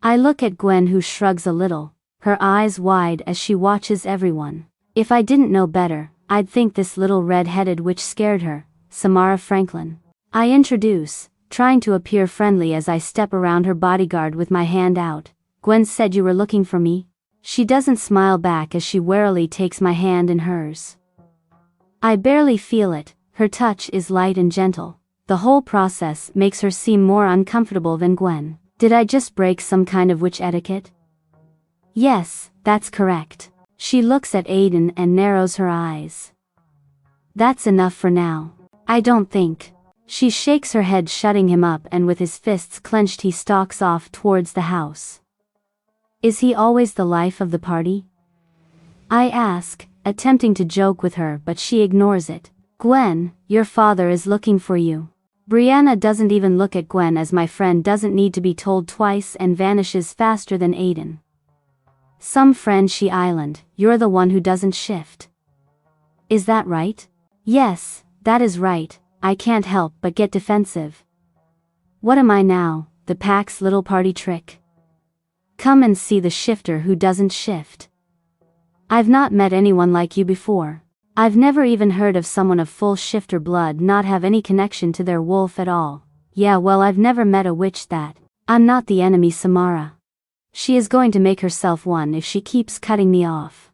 I look at Gwen who shrugs a little, her eyes wide as she watches everyone. If I didn't know better, I'd think this little red-headed witch scared her, Samara Franklin. I introduce, trying to appear friendly as I step around her bodyguard with my hand out. Gwen said you were looking for me? She doesn't smile back as she warily takes my hand in hers. I barely feel it, her touch is light and gentle. The whole process makes her seem more uncomfortable than Gwen. Did I just break some kind of witch etiquette? Yes, that's correct. She looks at Aiden and narrows her eyes. That's enough for now. I don't think. She shakes her head, shutting him up, and with his fists clenched he stalks off towards the house. Is he always the life of the party? I ask, attempting to joke with her, but she ignores it. Gwen, your father is looking for you. Brianna doesn't even look at Gwen as my friend doesn't need to be told twice and vanishes faster than Aiden. Some friend she island, you're the one who doesn't shift. Is that right? Yes, that is right, I can't help but get defensive. What am I now, the pack's little party trick? Come and see the shifter who doesn't shift. I've not met anyone like you before. I've never even heard of someone of full shifter blood not have any connection to their wolf at all. Yeah, well, I've never met a witch that. I'm not the enemy, Samara. She is going to make herself one if she keeps cutting me off.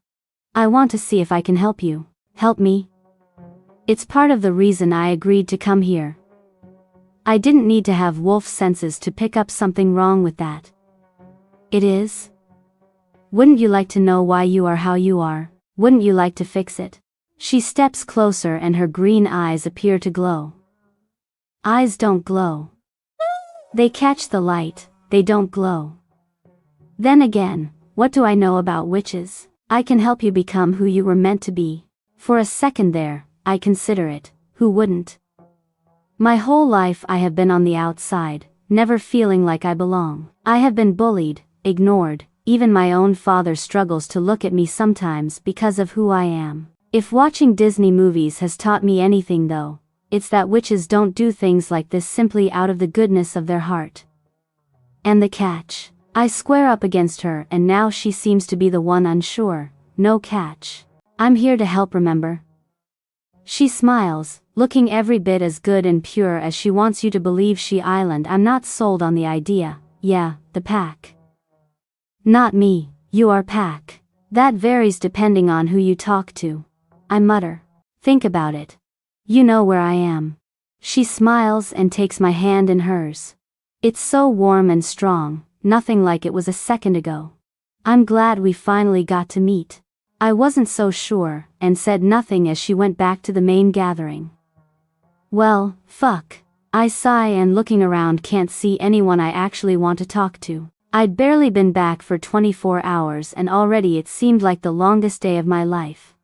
I want to see if I can help you. Help me? It's part of the reason I agreed to come here. I didn't need to have wolf senses to pick up something wrong with that. It is? Wouldn't you like to know why you are how you are? Wouldn't you like to fix it? She steps closer and her green eyes appear to glow. Eyes don't glow. They catch the light, they don't glow. Then again, what do I know about witches? I can help you become who you were meant to be. For a second there, I consider it. Who wouldn't? My whole life I have been on the outside, never feeling like I belong. I have been bullied, ignored, even my own father struggles to look at me sometimes because of who I am. If watching Disney movies has taught me anything though, it's that witches don't do things like this simply out of the goodness of their heart. And the catch. I square up against her and now she seems to be the one unsure. No catch. I'm here to help, remember? She smiles, looking every bit as good and pure as she wants you to believe she island. I'm not sold on the idea. Yeah, the pack. Not me, you are pack. That varies depending on who you talk to. I mutter. Think about it. You know where I am. She smiles and takes my hand in hers. It's so warm and strong, nothing like it was a second ago. I'm glad we finally got to meet. I wasn't so sure, and said nothing as she went back to the main gathering. Well, fuck. I sigh and looking around can't see anyone I actually want to talk to. I'd barely been back for 24 hours and already it seemed like the longest day of my life.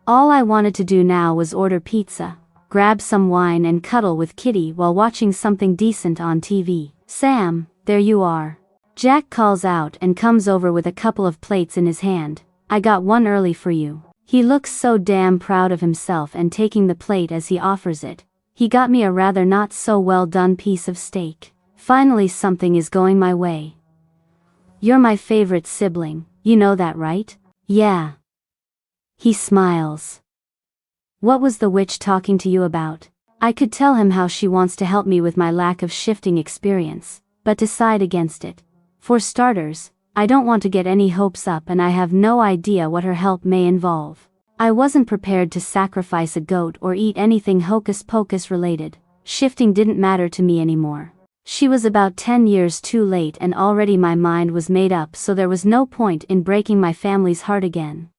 All I wanted to do now was order pizza, grab some wine and cuddle with Kitty while watching something decent on TV. Sam, there you are. Jack calls out and comes over with a couple of plates in his hand. I got one early for you. He looks so damn proud of himself and taking the plate as he offers it. He got me a rather not so well done piece of steak. Finally something is going my way. You're my favorite sibling, you know that, right? Yeah. He smiles. What was the witch talking to you about? I could tell him how she wants to help me with my lack of shifting experience, but decide against it. For starters, I don't want to get any hopes up and I have no idea what her help may involve. I wasn't prepared to sacrifice a goat or eat anything hocus pocus related. Shifting didn't matter to me anymore. She was about 10 years too late and already my mind was made up, so there was no point in breaking my family's heart again.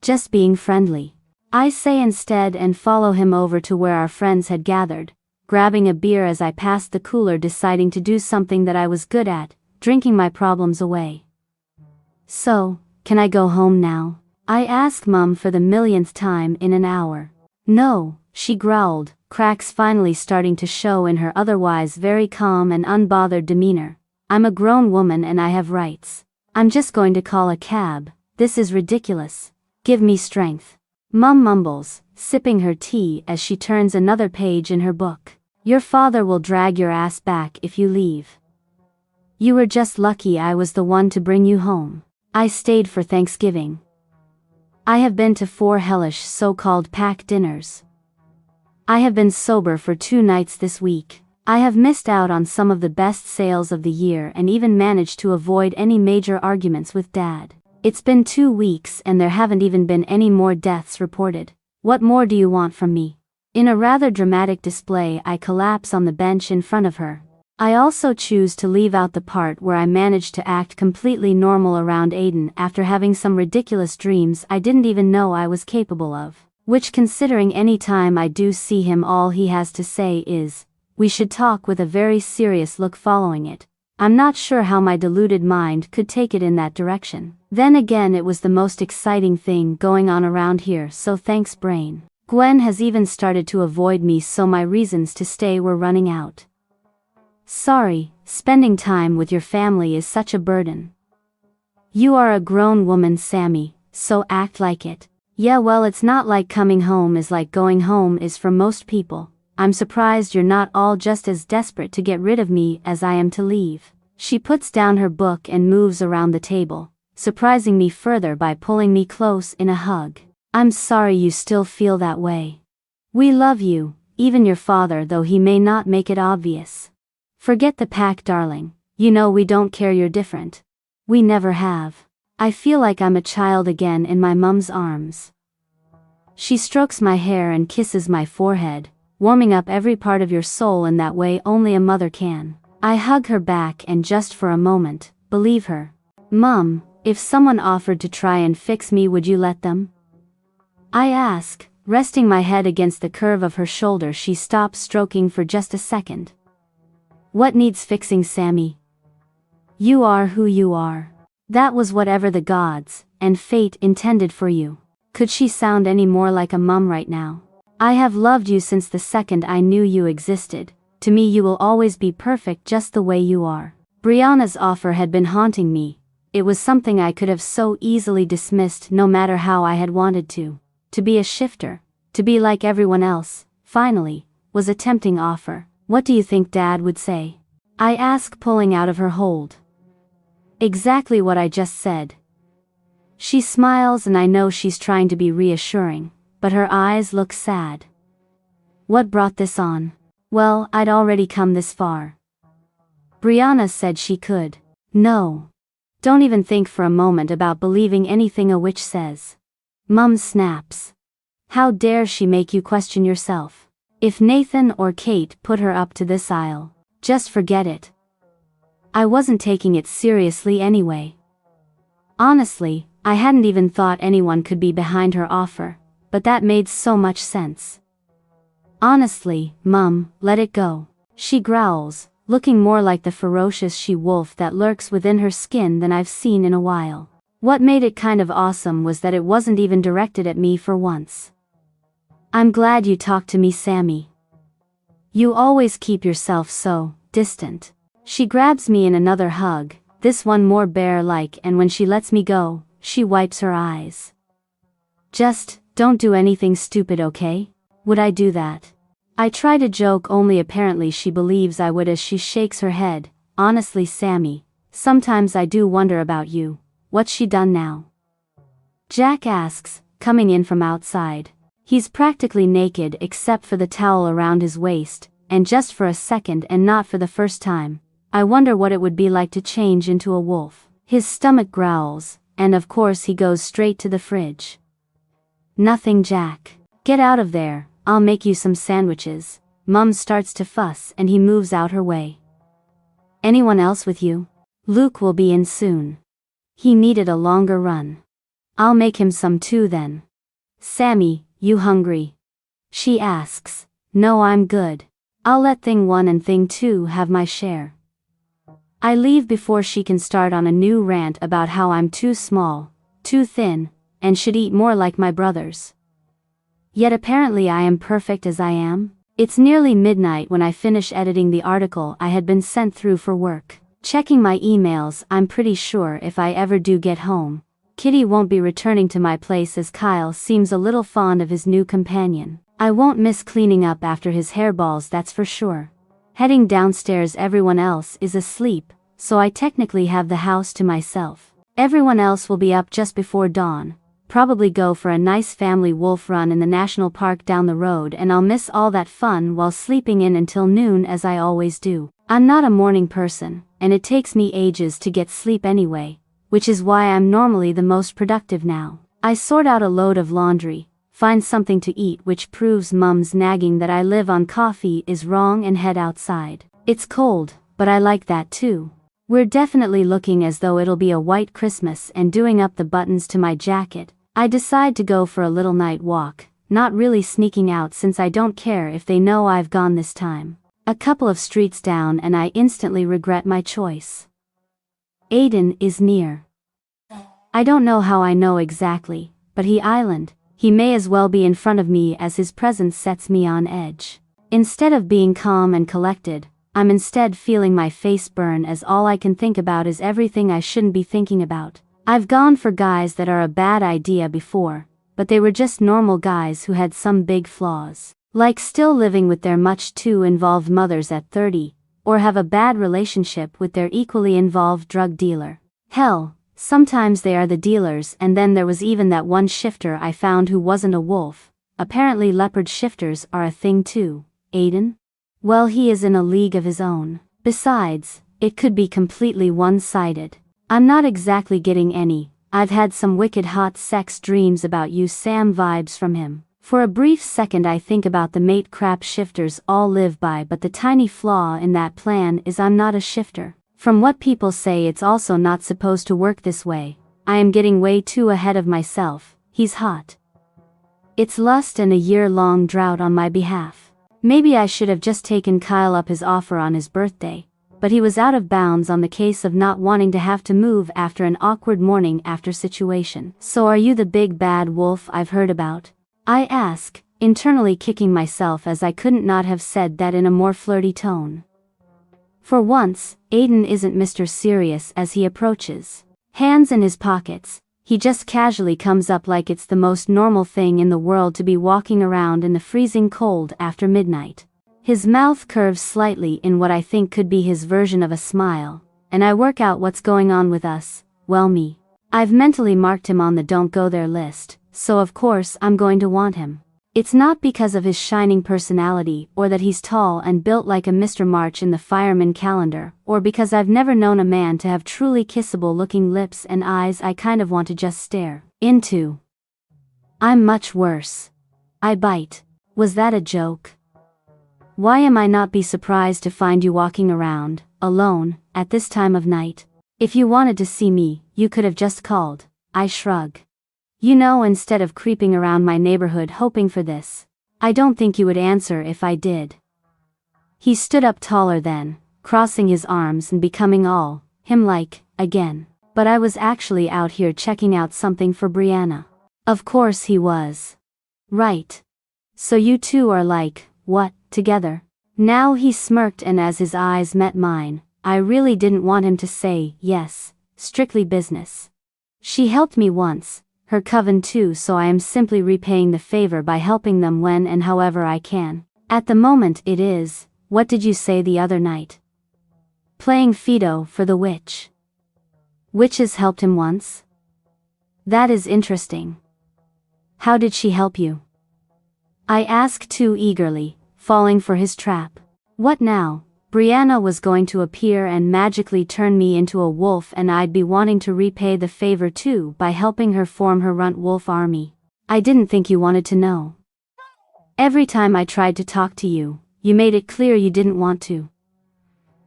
Just being friendly, I say instead, and follow him over to where our friends had gathered, grabbing a beer as I passed the cooler, deciding to do something that I was good at, drinking my problems away. So, can I go home now? I ask Mum for the millionth time in an hour. No, she growled, cracks finally starting to show in her otherwise very calm and unbothered demeanor. I'm a grown woman and I have rights. I'm just going to call a cab. This is ridiculous. Give me strength. Mum mumbles, sipping her tea as she turns another page in her book. Your father will drag your ass back if you leave. You were just lucky I was the one to bring you home. I stayed for Thanksgiving. I have been to 4 hellish so-called pack dinners. I have been sober for 2 nights this week. I have missed out on some of the best sales of the year and even managed to avoid any major arguments with Dad. It's been 2 weeks and there haven't even been any more deaths reported. What more do you want from me? In a rather dramatic display, I collapse on the bench in front of her. I also choose to leave out the part where I managed to act completely normal around Aiden after having some ridiculous dreams I didn't even know I was capable of. Which, considering any time I do see him, all he has to say is, "We should talk," with a very serious look following it. I'm not sure how my deluded mind could take it in that direction. Then again, it was the most exciting thing going on around here, so thanks brain. Gwen has even started to avoid me, so my reasons to stay were running out. Sorry, spending time with your family is such a burden. You are a grown woman, Sammy, so act like it. Yeah, well, it's not like coming home is like going home is for most people. I'm surprised you're not all just as desperate to get rid of me as I am to leave. She puts down her book and moves around the table, surprising me further by pulling me close in a hug. I'm sorry you still feel that way. We love you, even your father, though he may not make it obvious. Forget the pack, darling. You know we don't care you're different. We never have. I feel like I'm a child again in my mum's arms. She strokes my hair and kisses my forehead, warming up every part of your soul in that way only a mother can. I hug her back and just for a moment, believe her. Mum, if someone offered to try and fix me, would you let them? I ask, resting my head against the curve of her shoulder. She stops stroking for just a second. What needs fixing, Sammy? You are who you are. That was whatever the gods and fate intended for you. Could she sound any more like a mum right now? I have loved you since the second I knew you existed. To me you will always be perfect just the way you are. Brianna's offer had been haunting me. It was something I could have so easily dismissed no matter how I had wanted to. To be a shifter, to be like everyone else, finally, was a tempting offer. What do you think Dad would say? I ask, pulling out of her hold. Exactly what I just said. She smiles and I know she's trying to be reassuring, but her eyes look sad. What brought this on? Well, I'd already come this far. Brianna said she could. No. Don't even think for a moment about believing anything a witch says. Mum snaps. How dare she make you question yourself? If Nathan or Kate put her up to this, I'll Just forget it. I wasn't taking it seriously anyway. Honestly, I hadn't even thought anyone could be behind her offer, but that made so much sense. Honestly, Mum, let it go. She growls, looking more like the ferocious she-wolf that lurks within her skin than I've seen in a while. What made it kind of awesome was that it wasn't even directed at me for once. I'm glad you talked to me, Sammy. You always keep yourself so distant. She grabs me in another hug, this one more bear-like, and when she lets me go, she wipes her eyes. Just, don't do anything stupid, okay? Would I do that? I try to joke, only apparently she believes I would as she shakes her head. Honestly, Sammy, sometimes I do wonder about you. What's she done now? Jack asks, coming in from outside. He's practically naked except for the towel around his waist, and just for a second and not for the first time, I wonder what it would be like to change into a wolf. His stomach growls, and of course he goes straight to the fridge. Nothing, Jack. Get out of there, I'll make you some sandwiches. Mum starts to fuss and he moves out her way. Anyone else with you? Luke will be in soon. He needed a longer run. I'll make him some too then. Sammy, you hungry? She asks. No, I'm good. I'll let thing 1 and thing 2 have my share. I leave before she can start on a new rant about how I'm too small, too thin, and should eat more like my brothers. Yet apparently I am perfect as I am. It's nearly midnight when I finish editing the article I had been sent through for work. Checking my emails, I'm pretty sure if I ever do get home, Kitty won't be returning to my place as Kyle seems a little fond of his new companion. I won't miss cleaning up after his hairballs, that's for sure. Heading downstairs, everyone else is asleep, so I technically have the house to myself. Everyone else will be up just before dawn, probably go for a nice family wolf run in the national park down the road, and I'll miss all that fun while sleeping in until noon as I always do. I'm not a morning person, and it takes me ages to get sleep anyway, which is why I'm normally the most productive now. I sort out a load of laundry, find something to eat, which proves Mum's nagging that I live on coffee is wrong, and head outside. It's cold, but I like that too. We're definitely looking as though it'll be a white Christmas, and doing up the buttons to my jacket, I decide to go for a little night walk, not really sneaking out since I don't care if they know I've gone this time. A couple of streets down and I instantly regret my choice. Aiden is near. I don't know how I know exactly, but he may as well be in front of me as his presence sets me on edge. Instead of being calm and collected, I'm instead feeling my face burn as all I can think about is everything I shouldn't be thinking about. I've gone for guys that are a bad idea before, but they were just normal guys who had some big flaws, like still living with their much too involved mothers at 30, or have a bad relationship with their equally involved drug dealer. Hell, sometimes they are the dealers, and then there was even that one shifter I found who wasn't a wolf. Apparently leopard shifters are a thing too. Aiden? Well, he is in a league of his own. Besides, it could be completely one-sided. I'm not exactly getting any "I've had some wicked hot sex dreams about you, Sam" vibes from him. For a brief second I think about the mate crap shifters all live by, but the tiny flaw in that plan is I'm not a shifter. From what people say, it's also not supposed to work this way. I am getting way too ahead of myself. He's hot. It's lust and a year-long drought on my behalf. Maybe I should have just taken Kyle up his offer on his birthday, but he was out of bounds on the case of not wanting to have to move after an awkward morning after situation. So are you the big bad wolf I've heard about? I ask, internally kicking myself as I couldn't not have said that in a more flirty tone. For once, Aiden isn't Mr. Serious as he approaches. Hands in his pockets, he just casually comes up like it's the most normal thing in the world to be walking around in the freezing cold after midnight. His mouth curves slightly in what I think could be his version of a smile, and I work out what's going on with us. Well, me. I've mentally marked him on the don't go there list, so of course I'm going to want him. It's not because of his shining personality, or that he's tall and built like a Mr. March in the fireman calendar, or because I've never known a man to have truly kissable looking lips and eyes I kind of want to just stare into. I'm much worse. I bite. Was that a joke? Why am I not be surprised to find you walking around, alone, at this time of night? If you wanted to see me, you could have just called. I shrug. You know, instead of creeping around my neighborhood hoping for this. I don't think you would answer if I did. He stood up taller then, crossing his arms and becoming all him-like, again. But I was actually out here checking out something for Brianna. Of course he was. Right. So you two are like, what, together? Now he smirked, and as his eyes met mine, I really didn't want him to say, yes, strictly business. She helped me once, her coven too, so I am simply repaying the favor by helping them when and however I can. At the moment it is, what did you say the other night? Playing Fido for the witch. Witches helped him once? That is interesting. How did she help you? I asked too eagerly, falling for his trap. What now? Brianna was going to appear and magically turn me into a wolf, and I'd be wanting to repay the favor too by helping her form her runt wolf army. I didn't think you wanted to know. Every time I tried to talk to you, you made it clear you didn't want to.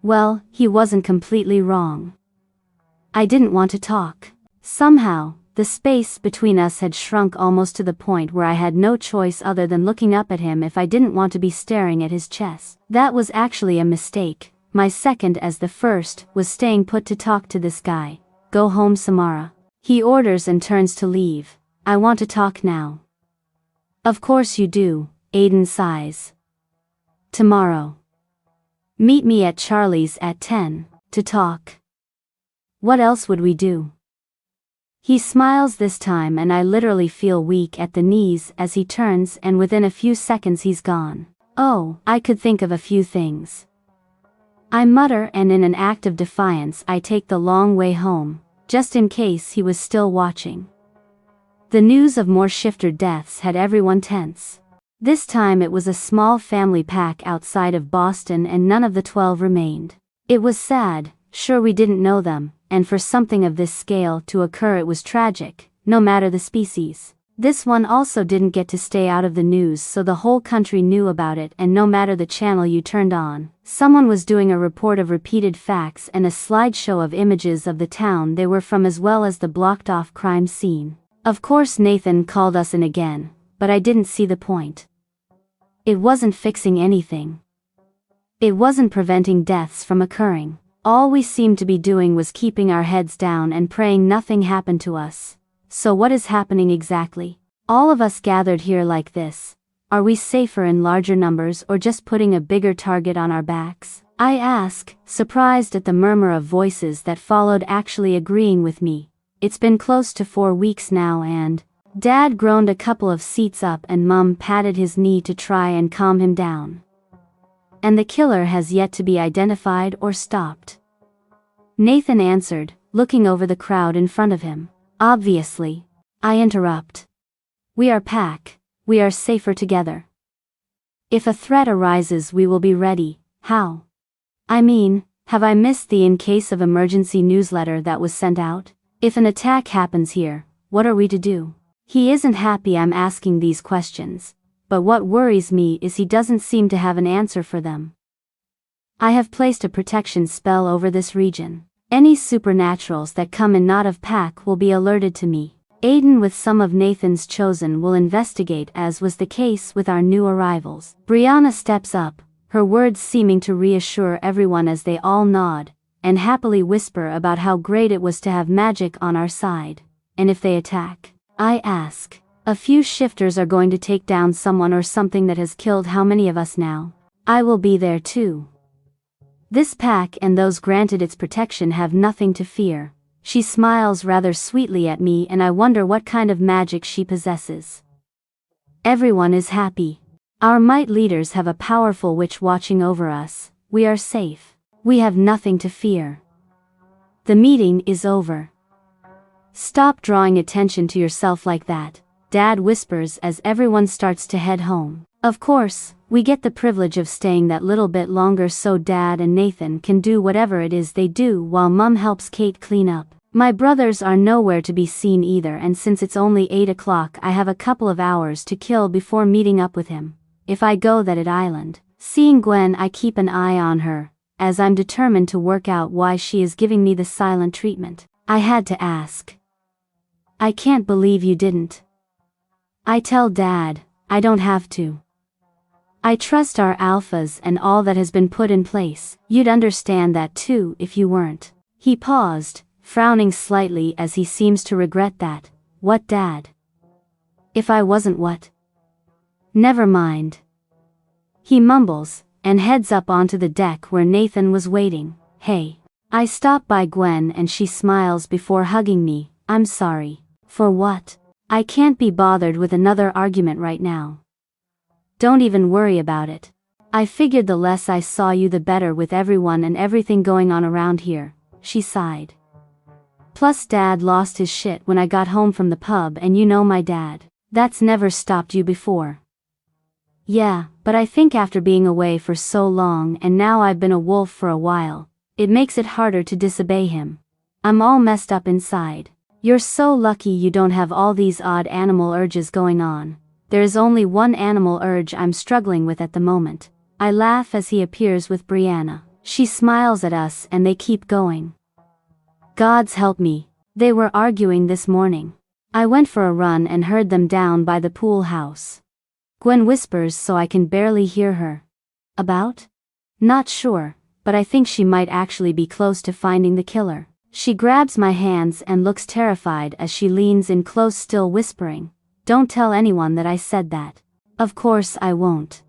Well, he wasn't completely wrong. I didn't want to talk. Somehow, the space between us had shrunk almost to the point where I had no choice other than looking up at him if I didn't want to be staring at his chest. That was actually a mistake. My second, as the first, was staying put to talk to this guy. Go home, Samara. He orders and turns to leave. I want to talk now. Of course you do, Aiden sighs. Tomorrow. Meet me at Charlie's at 10, to talk. What else would we do? He smiles this time, and I literally feel weak at the knees as he turns, and within a few seconds he's gone. Oh, I could think of a few things. I mutter, and in an act of defiance I take the long way home, just in case he was still watching. The news of more shifter deaths had everyone tense. This time it was a small family pack outside of Boston, and none of the 12 remained. It was sad, sure we didn't know them, and for something of this scale to occur it was tragic, no matter the species. This one also didn't get to stay out of the news, so the whole country knew about it, and no matter the channel you turned on, someone was doing a report of repeated facts and a slideshow of images of the town they were from, as well as the blocked off crime scene. Of course Nathan called us in again, but I didn't see the point. It wasn't fixing anything. It wasn't preventing deaths from occurring. All we seemed to be doing was keeping our heads down and praying nothing happened to us. So what is happening exactly? All of us gathered here like this. Are we safer in larger numbers, or just putting a bigger target on our backs? I ask, surprised at the murmur of voices that followed actually agreeing with me. It's been close to 4 weeks now, and Dad groaned a couple of seats up, and Mum patted his knee to try and calm him down. And the killer has yet to be identified or stopped. Nathan answered, looking over the crowd in front of him. Obviously. I interrupt. We are pack. We are safer together. If a threat arises we will be ready. How? I mean, have I missed the in case of emergency newsletter that was sent out? If an attack happens here, what are we to do? He isn't happy I'm asking these questions, but what worries me is he doesn't seem to have an answer for them. I have placed a protection spell over this region. Any supernaturals that come in not of pack will be alerted to me. Aiden with some of Nathan's chosen will investigate, as was the case with our new arrivals. Brianna steps up, her words seeming to reassure everyone as they all nod, and happily whisper about how great it was to have magic on our side. And if they attack? I ask. A few shifters are going to take down someone or something that has killed how many of us now? I will be there too. This pack and those granted its protection have nothing to fear. She smiles rather sweetly at me, and I wonder what kind of magic she possesses. Everyone is happy. Our might leaders have a powerful witch watching over us. We are safe. We have nothing to fear. The meeting is over. Stop drawing attention to yourself like that, Dad whispers as everyone starts to head home. Of course, we get the privilege of staying that little bit longer so Dad and Nathan can do whatever it is they do while Mum helps Kate clean up. My brothers are nowhere to be seen either, and since it's only 8 o'clock I have a couple of hours to kill before meeting up with him. If I go that island, Seeing Gwen, I keep an eye on her, as I'm determined to work out why she is giving me the silent treatment. I had to ask. I can't believe you didn't. I tell Dad, I don't have to. I trust our alphas and all that has been put in place. You'd understand that too if you weren't. He paused, frowning slightly as he seems to regret that. What, Dad? If I wasn't what? Never mind. He mumbles, and heads up onto the deck where Nathan was waiting. Hey. I stop by Gwen and she smiles before hugging me. I'm sorry. For what? I can't be bothered with another argument right now. Don't even worry about it. I figured the less I saw you the better with everyone and everything going on around here, she sighed. Plus Dad lost his shit when I got home from the pub, and you know my dad. That's never stopped you before. Yeah, but I think after being away for so long and now I've been a wolf for a while, it makes it harder to disobey him. I'm all messed up inside. You're so lucky you don't have all these odd animal urges going on. There is only one animal urge I'm struggling with at the moment. I laugh as he appears with Brianna. She smiles at us and they keep going. Gods help me. They were arguing this morning. I went for a run and heard them down by the pool house. Gwen whispers so I can barely hear her. About? Not sure, but I think she might actually be close to finding the killer. She grabs my hands and looks terrified as she leans in close, still whispering, "Don't tell anyone that I said that." Of course I won't.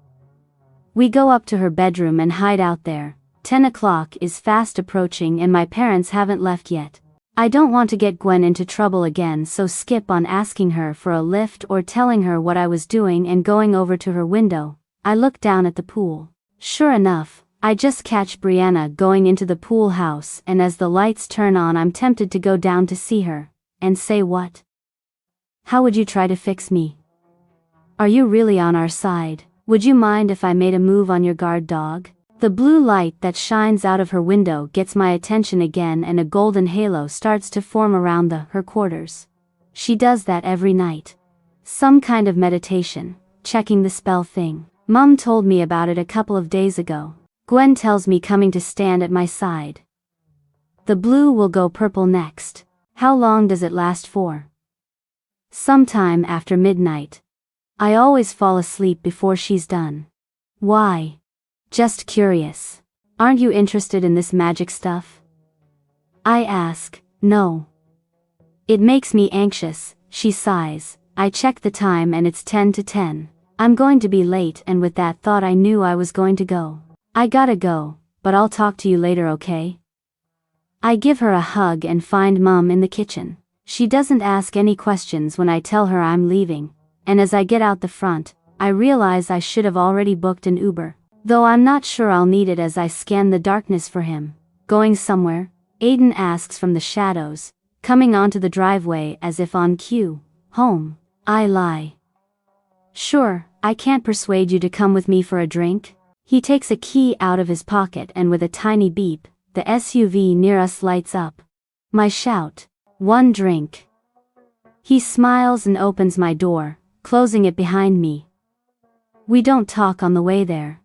We go up to her bedroom and hide out there. 10 o'clock is fast approaching and my parents haven't left yet. I don't want to get Gwen into trouble again, so skip on asking her for a lift or telling her what I was doing and going over to her window. I look down at the pool. Sure enough, I just catch Brianna going into the pool house, and as the lights turn on I'm tempted to go down to see her, and say what? How would you try to fix me? Are you really on our side? Would you mind if I made a move on your guard dog? The blue light that shines out of her window gets my attention again and a golden halo starts to form around her quarters. She does that every night. Some kind of meditation, checking the spell thing. Mum told me about it a couple of days ago. Gwen tells me coming to stand at my side. The blue will go purple next. How long does it last for? Sometime after midnight. I always fall asleep before she's done. Why? Just curious. Aren't you interested in this magic stuff? I ask. No. It makes me anxious, she sighs. I check the time and it's 10 to 10. I'm going to be late, and with that thought I knew I was going to go. I gotta go, but I'll talk to you later, okay? I give her a hug and find Mum in the kitchen. She doesn't ask any questions when I tell her I'm leaving, and as I get out the front, I realize I should have already booked an Uber. Though I'm not sure I'll need it as I scan the darkness for him. Going somewhere? Aiden asks from the shadows, coming onto the driveway as if on cue. Home. I lie. Sure, I can't persuade you to come with me for a drink. He takes a key out of his pocket and with a tiny beep, the SUV near us lights up. My shout. One drink. He smiles and opens my door, closing it behind me. We don't talk on the way there.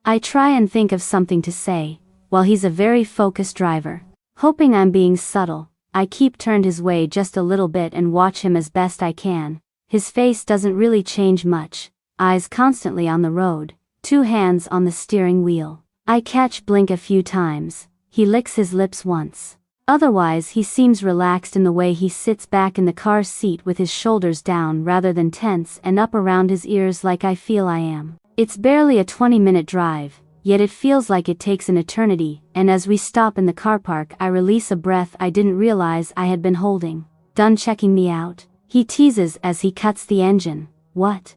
I try and think of something to say, while he's a very focused driver. Hoping I'm being subtle, I keep turned his way just a little bit and watch him as best I can. His face doesn't really change much, eyes constantly on the road, 2 hands on the steering wheel. I catch Blink a few times. He licks his lips once. Otherwise he seems relaxed in the way he sits back in the car seat with his shoulders down rather than tense and up around his ears like I feel I am. It's barely a 20-minute drive, yet it feels like it takes an eternity, and as we stop in the car park I release a breath I didn't realize I had been holding. Done checking me out? He teases as he cuts the engine. What?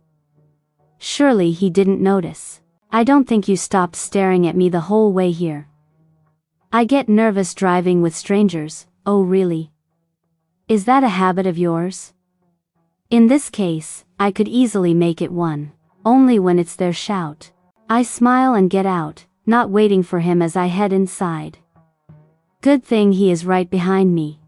Surely he didn't notice. I don't think you stopped staring at me the whole way here. I get nervous driving with strangers. Oh really? Is that a habit of yours? In this case, I could easily make it one. Only when it's their shout. I smile and get out, not waiting for him as I head inside. Good thing he is right behind me.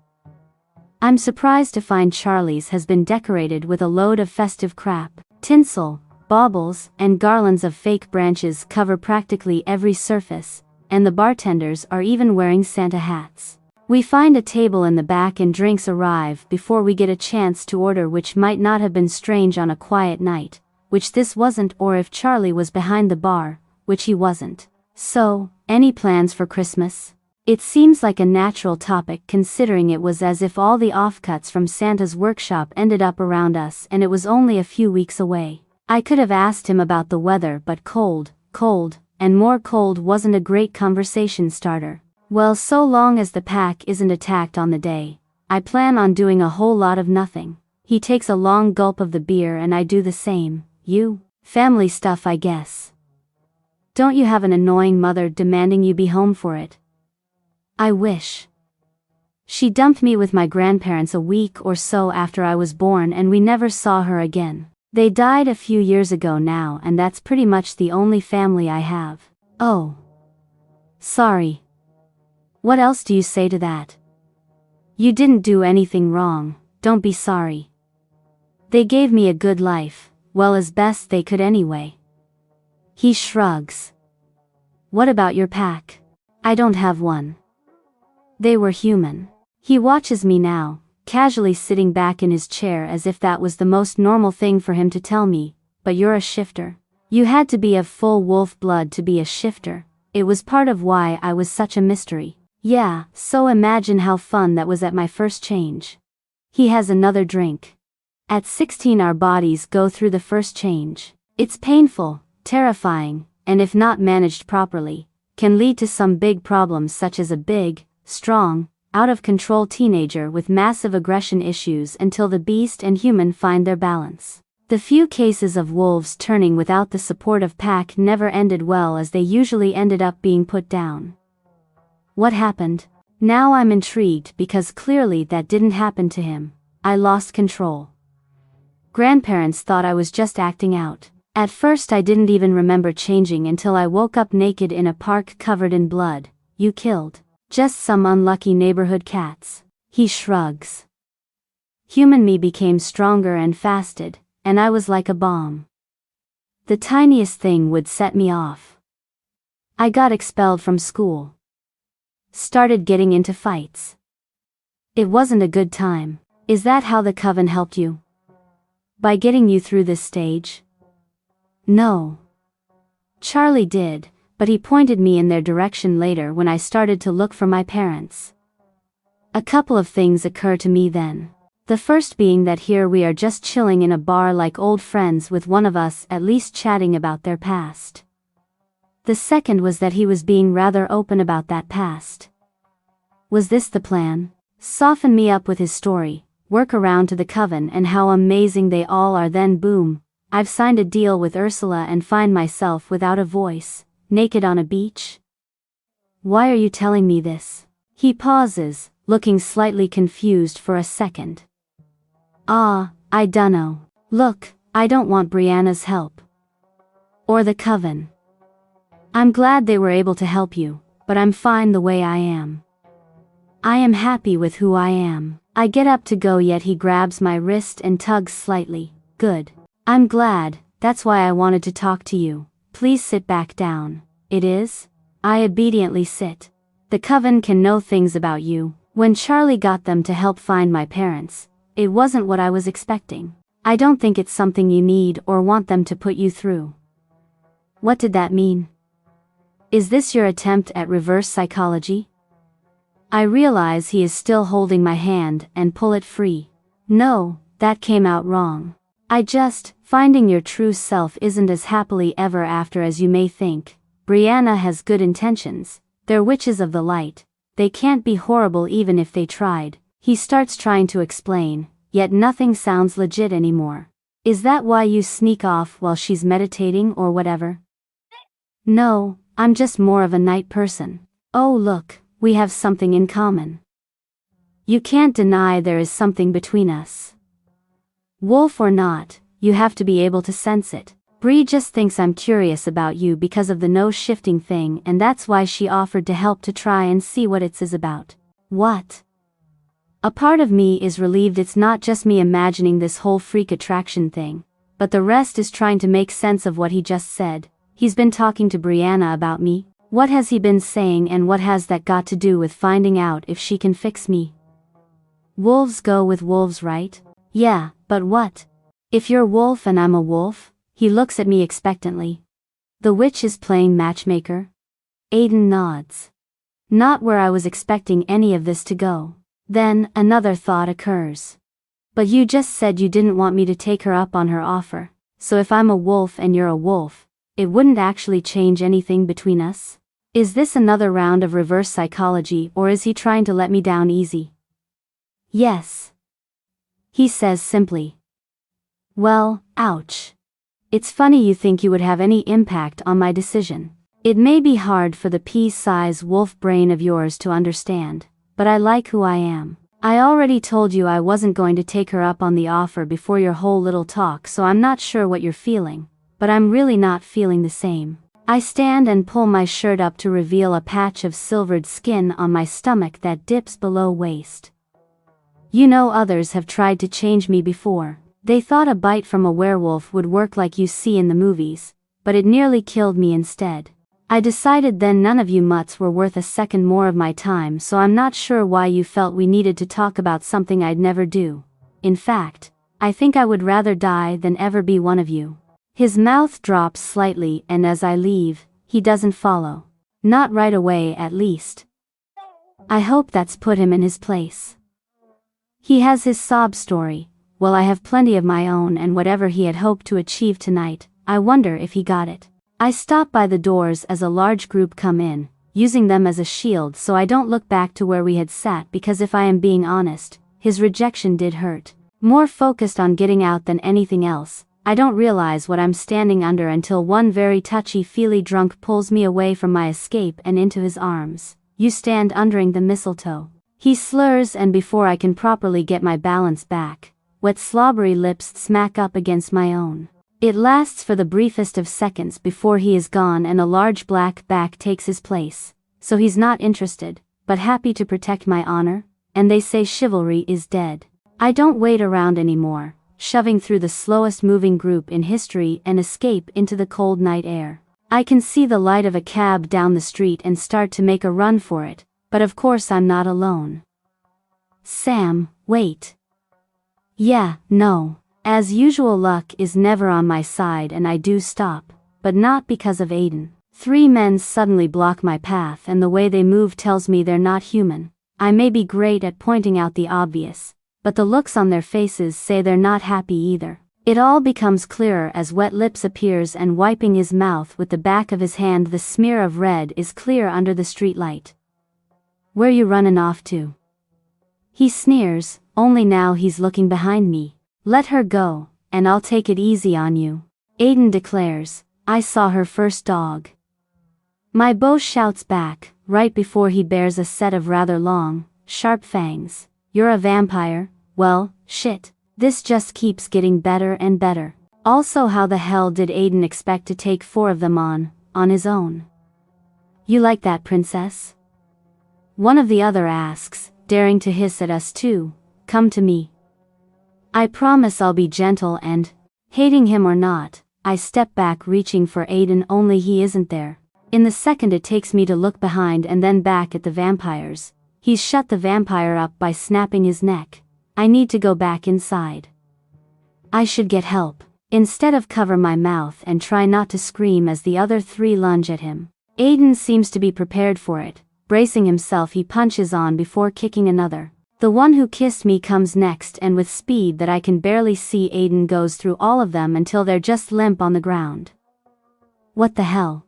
I'm surprised to find Charlie's has been decorated with a load of festive crap. Tinsel, baubles, and garlands of fake branches cover practically every surface, and the bartenders are even wearing Santa hats. We find a table in the back and drinks arrive before we get a chance to order, which might not have been strange on a quiet night, which this wasn't, or if Charlie was behind the bar, which he wasn't. So, any plans for Christmas? It seems like a natural topic, considering it was as if all the offcuts from Santa's workshop ended up around us and it was only a few weeks away. I could have asked him about the weather, but cold, and more cold wasn't a great conversation starter. Well, so long as the pack isn't attacked on the day, I plan on doing a whole lot of nothing. He takes a long gulp of the beer and I do the same. Family stuff, I guess. Don't you have an annoying mother demanding you be home for it? I wish. She dumped me with my grandparents a week or so after I was born and we never saw her again. They died a few years ago now, and that's pretty much the only family I have. Oh. Sorry. What else do you say to that? You didn't do anything wrong, don't be sorry. They gave me a good life, well, as best they could anyway. He shrugs. What about your pack? I don't have one. They were human. He watches me now, casually sitting back in his chair as if that was the most normal thing for him to tell me, but you're a shifter. You had to be of full wolf blood to be a shifter. It was part of why I was such a mystery. Yeah, so imagine how fun that was at my first change. He has another drink. At 16 our bodies go through the first change. It's painful, terrifying, and if not managed properly, can lead to some big problems such as a big, strong, out-of-control teenager with massive aggression issues until the beast and human find their balance. The few cases of wolves turning without the support of pack never ended well, as they usually ended up being put down. What happened? Now I'm intrigued, because clearly that didn't happen to him. I lost control. Grandparents thought I was just acting out. At first I didn't even remember changing until I woke up naked in a park covered in blood. You killed. Just some unlucky neighborhood cats. He shrugs. Human me became stronger and fasted, and I was like a bomb. The tiniest thing would set me off. I got expelled from school. Started getting into fights. It wasn't a good time. Is that how the coven helped you? By getting you through this stage? No. Charlie did, but he pointed me in their direction later when I started to look for my parents. A couple of things occur to me then. The first being that here we are just chilling in a bar like old friends, with one of us at least chatting about their past. The second was that he was being rather open about that past. Was this the plan? Soften me up with his story, work around to the coven and how amazing they all are, then boom, I've signed a deal with Ursula and find myself without a voice, naked on a beach? Why are you telling me this? He pauses, looking slightly confused for a second. I dunno. Look, I don't want Brianna's help. Or the coven. I'm glad they were able to help you, but I'm fine the way I am. I am happy with who I am. I get up to go, yet he grabs my wrist and tugs slightly. Good. I'm glad, that's why I wanted to talk to you. Please sit back down. It is? I obediently sit. The coven can know things about you. When Charlie got them to help find my parents, it wasn't what I was expecting. I don't think it's something you need or want them to put you through. What did that mean? Is this your attempt at reverse psychology? I realize he is still holding my hand and pull it free. No, that came out wrong. Finding your true self isn't as happily ever after as you may think. Brianna has good intentions. They're witches of the light. They can't be horrible even if they tried. He starts trying to explain, yet nothing sounds legit anymore. Is that why you sneak off while she's meditating or whatever? No, I'm just more of a night person. Oh look, we have something in common. You can't deny there is something between us. Wolf or not, you have to be able to sense it. Bree just thinks I'm curious about you because of the no-shifting thing, and that's why she offered to help to try and see what it's is about. What? A part of me is relieved it's not just me imagining this whole freak attraction thing, but the rest is trying to make sense of what he just said. He's been talking to Brianna about me. What has he been saying, and what has that got to do with finding out if she can fix me? Wolves go with wolves, right? Yeah, but what? If you're a wolf and I'm a wolf? He looks at me expectantly. The witch is playing matchmaker? Aiden nods. Not where I was expecting any of this to go. Then, another thought occurs. But you just said you didn't want me to take her up on her offer, so if I'm a wolf and you're a wolf, it wouldn't actually change anything between us? Is this another round of reverse psychology, or is he trying to let me down easy? Yes. He says simply. Well, ouch. It's funny you think you would have any impact on my decision. It may be hard for the pea-sized wolf brain of yours to understand, but I like who I am. I already told you I wasn't going to take her up on the offer before your whole little talk, so I'm not sure what you're feeling, but I'm really not feeling the same. I stand and pull my shirt up to reveal a patch of silvered skin on my stomach that dips below waist. You know, others have tried to change me before. They thought a bite from a werewolf would work like you see in the movies, but it nearly killed me instead. I decided then none of you mutts were worth a second more of my time, so I'm not sure why you felt we needed to talk about something I'd never do. In fact, I think I would rather die than ever be one of you. His mouth drops slightly, and as I leave, he doesn't follow. Not right away, at least. I hope that's put him in his place. He has his sob story. Well, I have plenty of my own, and whatever he had hoped to achieve tonight, I wonder if he got it. I stop by the doors as a large group come in, using them as a shield so I don't look back to where we had sat, because if I am being honest, his rejection did hurt. More focused on getting out than anything else, I don't realize what I'm standing under until one very touchy-feely drunk pulls me away from my escape and into his arms. You stand undering the mistletoe. He slurs, and before I can properly get my balance back, wet slobbery lips smack up against my own. It lasts for the briefest of seconds before he is gone and a large black back takes his place, so he's not interested, but happy to protect my honor, and they say chivalry is dead. I don't wait around anymore, shoving through the slowest moving group in history and escape into the cold night air. I can see the light of a cab down the street and start to make a run for it, but of course I'm not alone. Sam, wait. Yeah, no. As usual, luck is never on my side and I do stop, but not because of Aiden. 3 men suddenly block my path, and the way they move tells me they're not human. I may be great at pointing out the obvious, but the looks on their faces say they're not happy either. It all becomes clearer as Wet Lips appears, and wiping his mouth with the back of his hand, the smear of red is clear under the streetlight. Where you running off to? He sneers, only now he's looking behind me. Let her go, and I'll take it easy on you. Aiden declares, I saw her first dog. My beau shouts back, right before he bears a set of rather long, sharp fangs. You're a vampire? Well, shit. This just keeps getting better and better. Also, how the hell did Aiden expect to take 4 of them on his own? You like that, princess? One of the other asks, daring to hiss at us too. Come to me. I promise I'll be gentle and, hating him or not, I step back reaching for Aiden, only he isn't there. In the second it takes me to look behind and then back at the vampires, he's shut the vampire up by snapping his neck. I need to go back inside. I should get help. Instead of cover my mouth and try not to scream as the other 3 lunge at him. Aiden seems to be prepared for it. Bracing himself, he punches on before kicking another. The one who kissed me comes next, and with speed that I can barely see, Aiden goes through all of them until they're just limp on the ground. What the hell?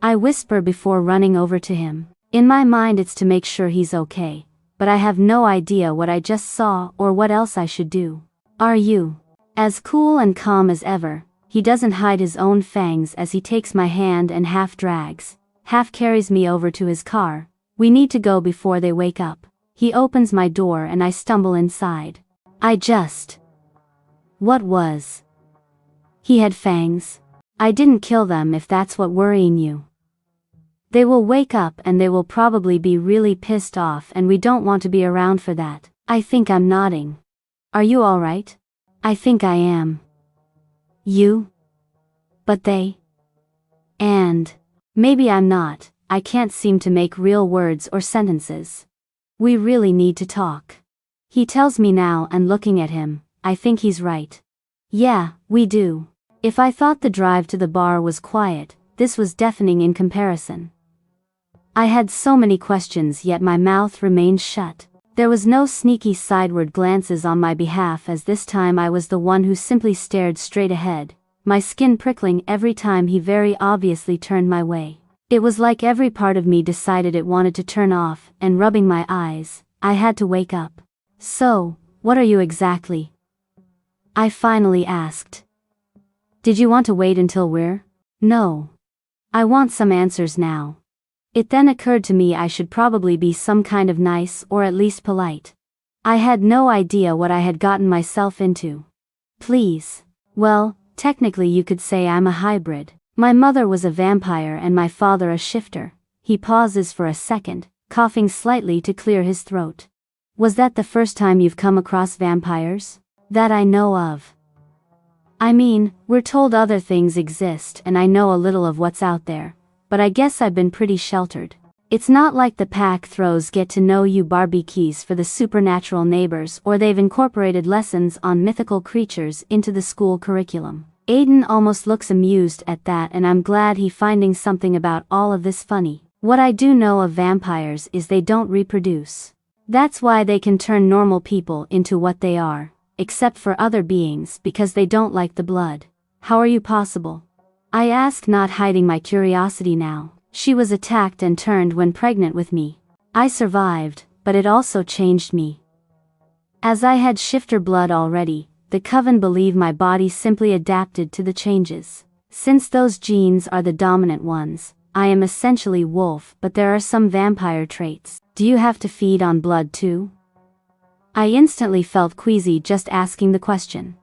I whisper before running over to him. In my mind it's to make sure he's okay, but I have no idea what I just saw or what else I should do. Are you? As cool and calm as ever, he doesn't hide his own fangs as he takes my hand and half drags, half carries me over to his car. We need to go before they wake up. He opens my door and I stumble inside. What was? He had fangs. I didn't kill them, if that's what worrying you. They will wake up and they will probably be really pissed off, and we don't want to be around for that. I think I'm nodding. Are you alright? I think I am. You? But they? And maybe I'm not, I can't seem to make real words or sentences. We really need to talk. He tells me now, and looking at him, I think he's right. Yeah, we do. If I thought the drive to the bar was quiet, this was deafening in comparison. I had so many questions, yet my mouth remained shut. There was no sneaky sideward glances on my behalf, as this time I was the one who simply stared straight ahead, my skin prickling every time he very obviously turned my way. It was like every part of me decided it wanted to turn off, and rubbing my eyes, I had to wake up. So, what are you exactly? I finally asked. Did you want to wait until we're? No. I want some answers now. It then occurred to me I should probably be some kind of nice, or at least polite. I had no idea what I had gotten myself into. Please. Well, technically you could say I'm a hybrid. My mother was a vampire and my father a shifter. He pauses for a second, coughing slightly to clear his throat. Was that the first time you've come across vampires? That I know of. I mean, we're told other things exist and I know a little of what's out there, but I guess I've been pretty sheltered. It's not like the pack throws get-to-know-you Barbie keys for the supernatural neighbors, or they've incorporated lessons on mythical creatures into the school curriculum. Aiden almost looks amused at that, and I'm glad he's finding something about all of this funny. What I do know of vampires is they don't reproduce. That's why they can turn normal people into what they are, except for other beings, because they don't like the blood. How are you possible? I ask, not hiding my curiosity now. She was attacked and turned when pregnant with me. I survived, but it also changed me. As I had shifter blood already, the coven believe my body simply adapted to the changes. Since those genes are the dominant ones, I am essentially wolf, but there are some vampire traits. Do you have to feed on blood too? I instantly felt queasy just asking the question.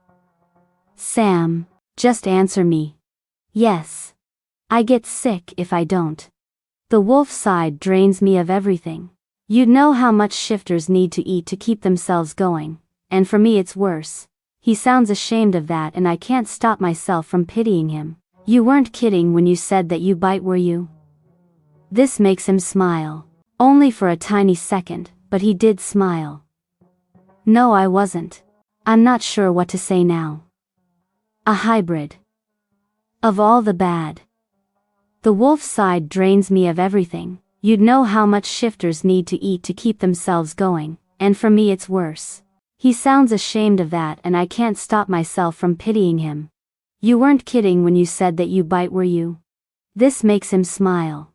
Sam, just answer me. Yes. I get sick if I don't. The wolf side drains me of everything. You'd know how much shifters need to eat to keep themselves going, and for me it's worse. He sounds ashamed of that, and I can't stop myself from pitying him. You weren't kidding when you said that you bite, were you? This makes him smile. Only for a tiny second, but he did smile. No, I wasn't. I'm not sure what to say now. A hybrid. Of all the bad. The wolf side drains me of everything. You'd know how much shifters need to eat to keep themselves going, and for me it's worse. He sounds ashamed of that, and I can't stop myself from pitying him. You weren't kidding when you said that you bite, were you? This makes him smile.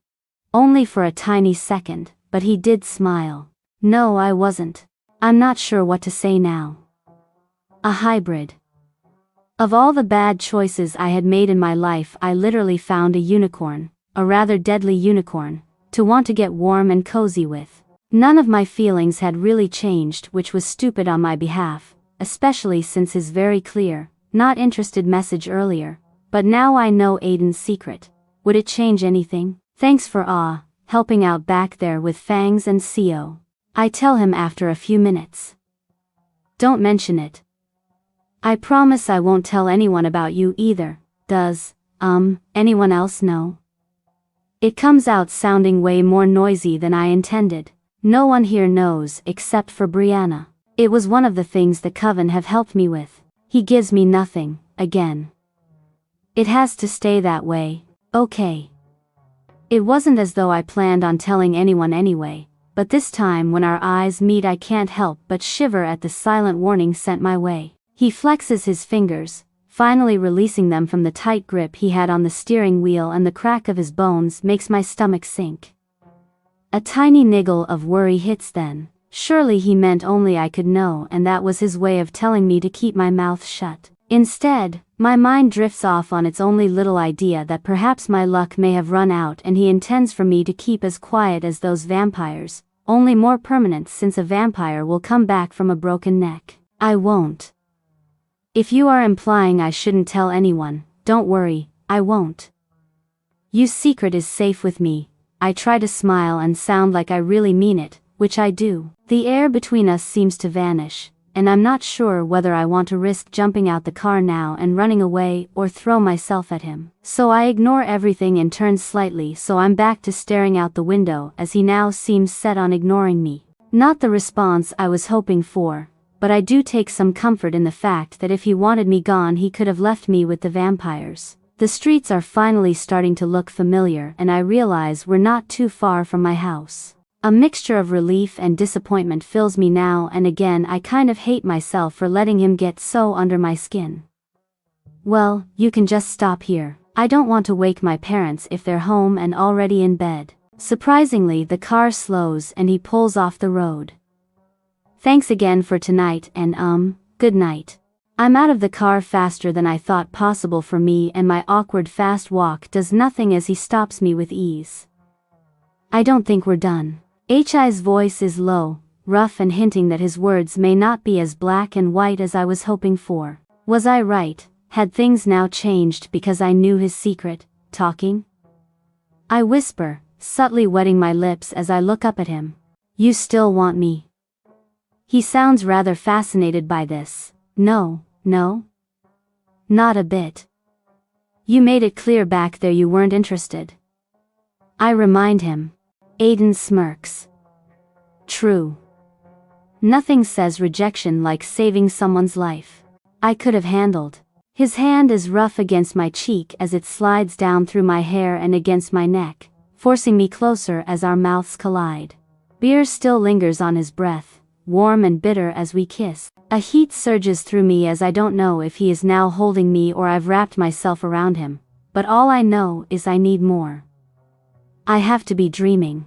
Only for a tiny second, but he did smile. No, I wasn't. I'm not sure what to say now. A hybrid. Of all the bad choices I had made in my life, I literally found a unicorn, a rather deadly unicorn, to want to get warm and cozy with. None of my feelings had really changed, which was stupid on my behalf, especially since his very clear, not interested message earlier. But now I know Aiden's secret. Would it change anything? Thanks for helping out back there with Fangs and Co. I tell him after a few minutes. Don't mention it. I promise I won't tell anyone about you either. Does, anyone else know? It comes out sounding way more noisy than I intended. No one here knows except for Brianna. It was one of the things the coven have helped me with. He gives me nothing, again. It has to stay that way, okay. It wasn't as though I planned on telling anyone anyway, but this time when our eyes meet I can't help but shiver at the silent warning sent my way. He flexes his fingers, finally releasing them from the tight grip he had on the steering wheel, and the crack of his bones makes my stomach sink. A tiny niggle of worry hits then. Surely he meant only I could know, and that was his way of telling me to keep my mouth shut. Instead, my mind drifts off on its only little idea that perhaps my luck may have run out and he intends for me to keep as quiet as those vampires, only more permanent, since a vampire will come back from a broken neck. I won't. If you are implying I shouldn't tell anyone, don't worry, I won't. Your secret is safe with me. I try to smile and sound like I really mean it, which I do. The air between us seems to vanish, and I'm not sure whether I want to risk jumping out the car now and running away or throw myself at him. So I ignore everything and turn slightly so I'm back to staring out the window as he now seems set on ignoring me. Not the response I was hoping for, but I do take some comfort in the fact that if he wanted me gone he could have left me with the vampires. The streets are finally starting to look familiar and I realize we're not too far from my house. A mixture of relief and disappointment fills me now, and again I kind of hate myself for letting him get so under my skin. Well, you can just stop here. I don't want to wake my parents if they're home and already in bed. Surprisingly, the car slows and he pulls off the road. Thanks again for tonight and good night. I'm out of the car faster than I thought possible for me, and my awkward fast walk does nothing as he stops me with ease. I don't think we're done. Hi's voice is low, rough, and hinting that his words may not be as black and white as I was hoping for. Was I right? Had things now changed because I knew his secret, talking? I whisper, subtly wetting my lips as I look up at him. You still want me? He sounds rather fascinated by this. No. Not a bit. You made it clear back there you weren't interested. I remind him. Aiden smirks. True. Nothing says rejection like saving someone's life. I could have handled. His hand is rough against my cheek as it slides down through my hair and against my neck, forcing me closer as our mouths collide. Beer still lingers on his breath, warm and bitter as we kiss. A heat surges through me as I don't know if he is now holding me or I've wrapped myself around him, but all I know is I need more. I have to be dreaming.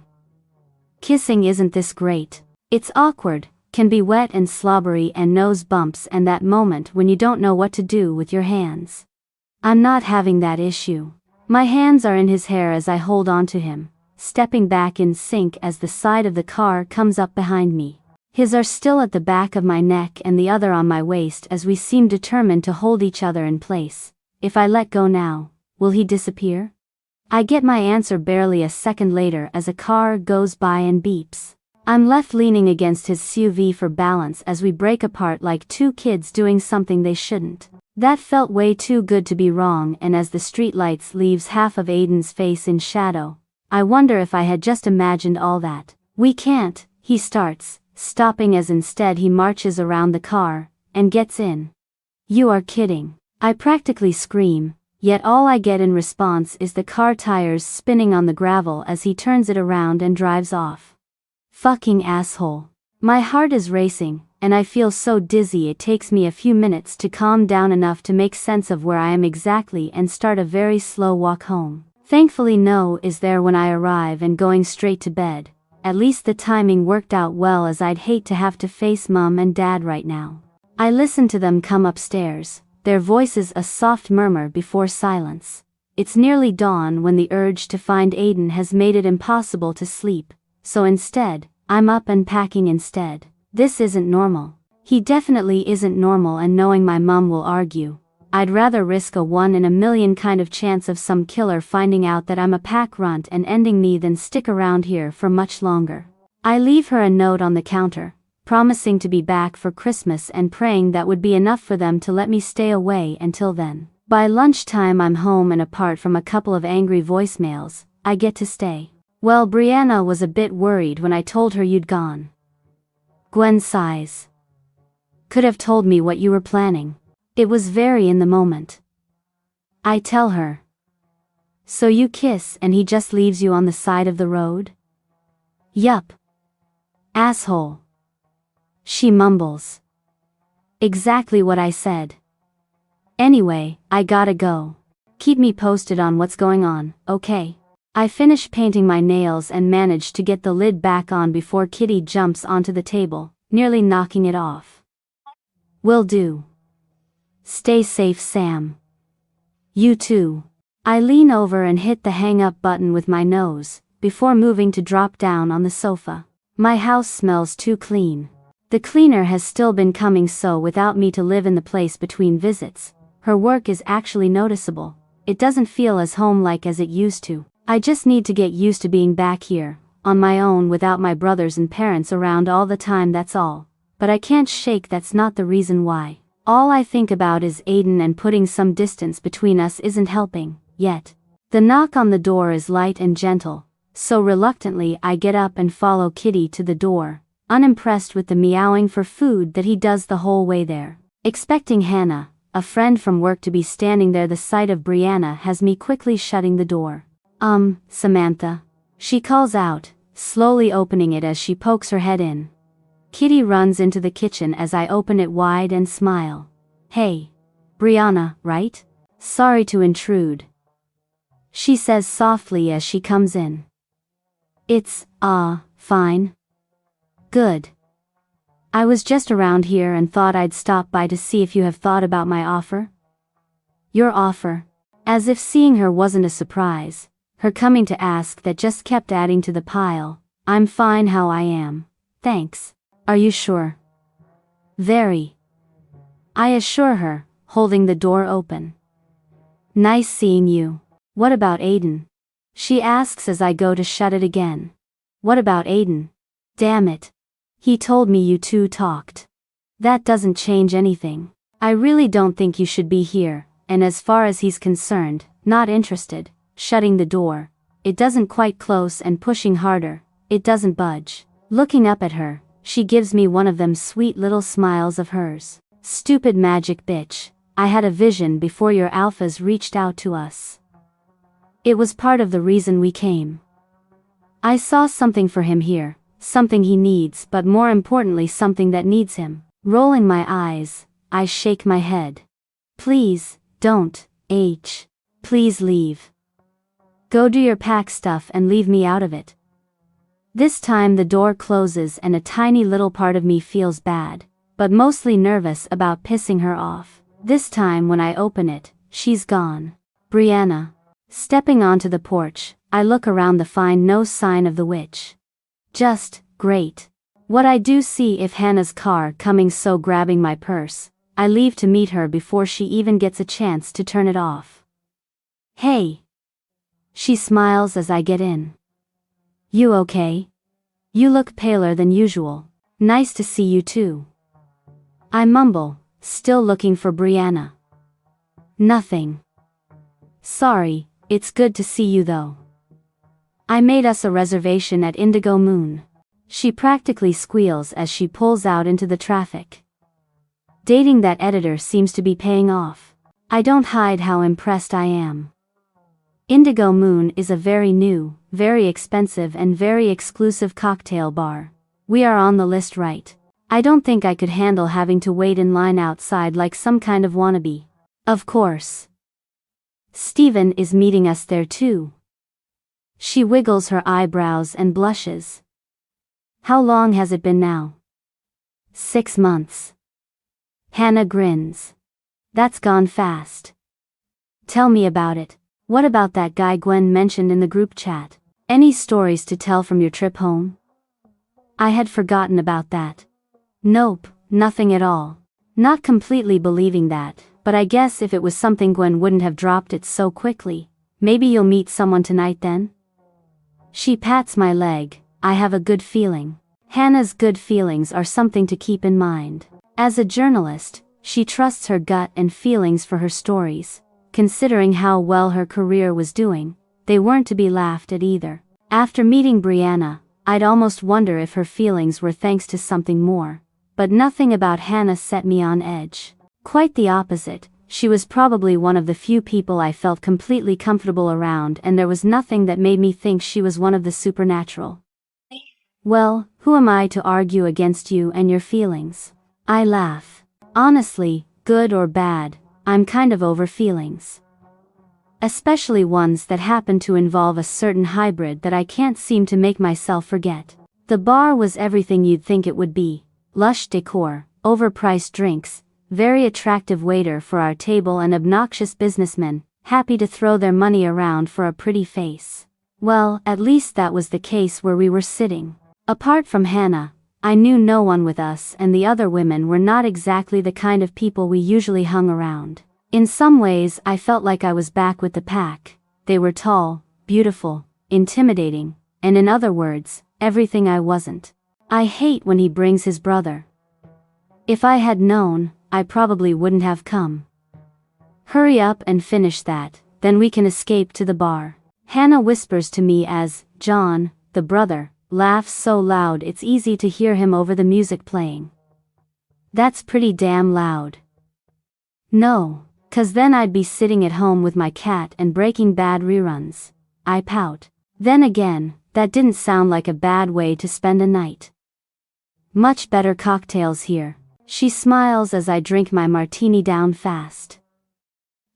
Kissing isn't this great. It's awkward, can be wet and slobbery and nose bumps and that moment when you don't know what to do with your hands. I'm not having that issue. My hands are in his hair as I hold on to him, stepping back in sync as the side of the car comes up behind me. His are still at the back of my neck and the other on my waist as we seem determined to hold each other in place. If I let go now, will he disappear? I get my answer barely a second later as a car goes by and beeps. I'm left leaning against his SUV for balance as we break apart like two kids doing something they shouldn't. That felt way too good to be wrong, and as the streetlights leaves half of Aiden's face in shadow, I wonder if I had just imagined all that. We can't, he starts, stopping as instead he marches around the car and gets in. You are kidding. I practically scream. Yet all I get in response is the car tires spinning on the gravel as he turns it around and drives off. Fucking asshole. My heart is racing, and I feel so dizzy it takes me a few minutes to calm down enough to make sense of where I am exactly and start a very slow walk home. Thankfully No is there when I arrive and going straight to bed. At least the timing worked out well, as I'd hate to have to face Mum and Dad right now. I listen to them come upstairs, their voices a soft murmur before silence. It's nearly dawn when the urge to find Aiden has made it impossible to sleep, so instead, I'm up and packing instead. This isn't normal. He definitely isn't normal, and knowing my mum will argue, I'd rather risk a 1 in a million kind of chance of some killer finding out that I'm a pack runt and ending me than stick around here for much longer. I leave her a note on the counter, promising to be back for Christmas and praying that would be enough for them to let me stay away until then. By lunchtime I'm home, and apart from a couple of angry voicemails, I get to stay. Well, Brianna was a bit worried when I told her you'd gone. Gwen sighs. Could have told me what you were planning. It was very in the moment. I tell her. So you kiss and he just leaves you on the side of the road? Yup. Asshole. She mumbles. Exactly what I said. Anyway, I gotta go. Keep me posted on what's going on, okay? I finish painting my nails and manage to get the lid back on before Kitty jumps onto the table, nearly knocking it off. Will do. Stay safe, Sam. You too. I lean over and hit the hang up button with my nose, before moving to drop down on the sofa. My house smells too clean. The cleaner has still been coming, so without me to live in the place between visits, her work is actually noticeable. It doesn't feel as home-like as it used to. I just need to get used to being back here, on my own without my brothers and parents around all the time, that's all. but I can't shake that's not the reason why. All I think about is Aiden, and putting some distance between us isn't helping, yet. The knock on the door is light and gentle, so reluctantly I get up and follow Kitty to the door, unimpressed with the meowing for food that he does the whole way there. Expecting Hannah, a friend from work, to be standing there, the sight of Brianna has me quickly shutting the door. Samantha. She calls out, slowly opening it as she pokes her head in. Kitty runs into the kitchen as I open it wide and smile. Hey. Brianna, right? Sorry to intrude, she says softly as she comes in. It's, fine. Good. I was just around here and thought I'd stop by to see if you have thought about my offer. Your offer? As if seeing her wasn't a surprise, her coming to ask that just kept adding to the pile. I'm fine how I am, thanks. Are you sure? Very. I assure her, holding the door open. Nice seeing you. What about Aiden? She asks as I go to shut it again. What about Aiden? Damn it. He told me you two talked. That doesn't change anything. I really don't think you should be here, and as far as he's concerned, not interested. Shutting the door. It doesn't quite close and pushing harder. It doesn't budge. Looking up at her, she gives me one of them sweet little smiles of hers. Stupid magic bitch. I had a vision before your alphas reached out to us. It was part of the reason we came. I saw something for him here, something he needs, but more importantly something that needs him. Rolling my eyes, I shake my head. Please, don't, H. Please leave. Go do your pack stuff and leave me out of it. This time the door closes and a tiny little part of me feels bad, but mostly nervous about pissing her off. This time when I open it, she's gone. Brianna. Stepping onto the porch, I look around to find no sign of the witch. Just, great. What I do see if Hannah's car coming, so grabbing my purse, I leave to meet her before she even gets a chance to turn it off. Hey. She smiles as I get in. You okay? You look paler than usual. Nice to see you too. I mumble, still looking for Brianna. Nothing. Sorry, it's good to see you though. I made us a reservation at Indigo Moon. She practically squeals as she pulls out into the traffic. Dating that editor seems to be paying off. I don't hide how impressed I am. Indigo Moon is a very new, very expensive and very exclusive cocktail bar. We are on the list, right? I don't think I could handle having to wait in line outside like some kind of wannabe. Of course. Steven is meeting us there too. She wiggles her eyebrows and blushes. How long has it been now? 6 months. Hannah grins. That's gone fast. Tell me about it. What about that guy Gwen mentioned in the group chat? Any stories to tell from your trip home? I had forgotten about that. Nope, nothing at all. Not completely believing that, but I guess if it was something Gwen wouldn't have dropped it so quickly. Maybe you'll meet someone tonight then? She pats my leg. I have a good feeling. Hannah's good feelings are something to keep in mind. As a journalist, she trusts her gut and feelings for her stories. Considering how well her career was doing, they weren't to be laughed at either. After meeting Brianna, I'd almost wonder if her feelings were thanks to something more. But nothing about Hannah set me on edge. Quite the opposite. She was probably one of the few people I felt completely comfortable around, and there was nothing that made me think she was one of the supernatural. Well, who am I to argue against you and your feelings? I laugh. Honestly, good or bad, I'm kind of over feelings. Especially ones that happen to involve a certain hybrid that I can't seem to make myself forget. The bar was everything you'd think it would be. Lush decor, overpriced drinks, very attractive waiter for our table, and obnoxious businessmen, happy to throw their money around for a pretty face. Well, at least that was the case where we were sitting. Apart from Hannah, I knew no one with us, and the other women were not exactly the kind of people we usually hung around. In some ways I felt like I was back with the pack. They were tall, beautiful, intimidating, and in other words, everything I wasn't. I hate when he brings his brother. If I had known, I probably wouldn't have come. Hurry up and finish that, then we can escape to the bar. Hannah whispers to me as John, the brother, laughs so loud it's easy to hear him over the music playing. That's pretty damn loud. No, 'cause then I'd be sitting at home with my cat and Breaking Bad reruns. I pout. Then again, that didn't sound like a bad way to spend a night. Much better cocktails here. She smiles as I drink my martini down fast.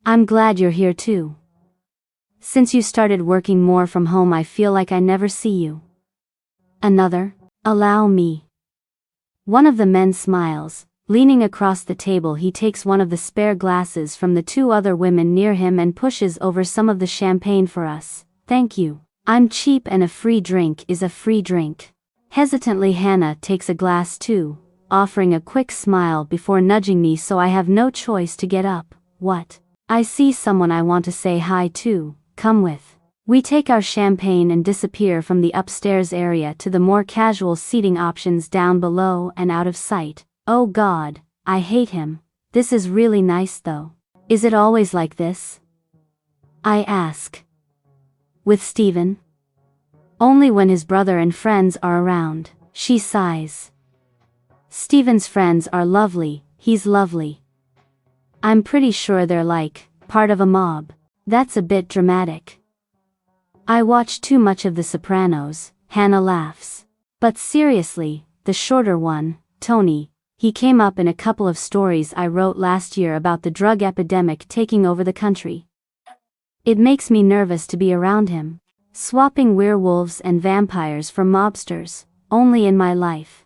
I'm glad you're here too. Since you started working more from home I feel like I never see you. Another? Allow me. One of the men smiles. Leaning across the table he takes one of the spare glasses from the two other women near him and pushes over some of the champagne for us. Thank you. I'm cheap and a free drink is a free drink. Hesitantly Hannah takes a glass too, offering a quick smile before nudging me so I have no choice to get up. What? I see someone I want to say hi to, come with. We take our champagne and disappear from the upstairs area to the more casual seating options down below and out of sight. Oh God, I hate him. This is really nice though. Is it always like this? I ask. With Steven? Only when his brother and friends are around, she sighs. Steven's friends are lovely, he's lovely. I'm pretty sure they're like, part of a mob. That's a bit dramatic. I watch too much of The Sopranos, Hannah laughs. But seriously, the shorter one, Tony, he came up in a couple of stories I wrote last year about the drug epidemic taking over the country. It makes me nervous to be around him. Swapping werewolves and vampires for mobsters, only in my life.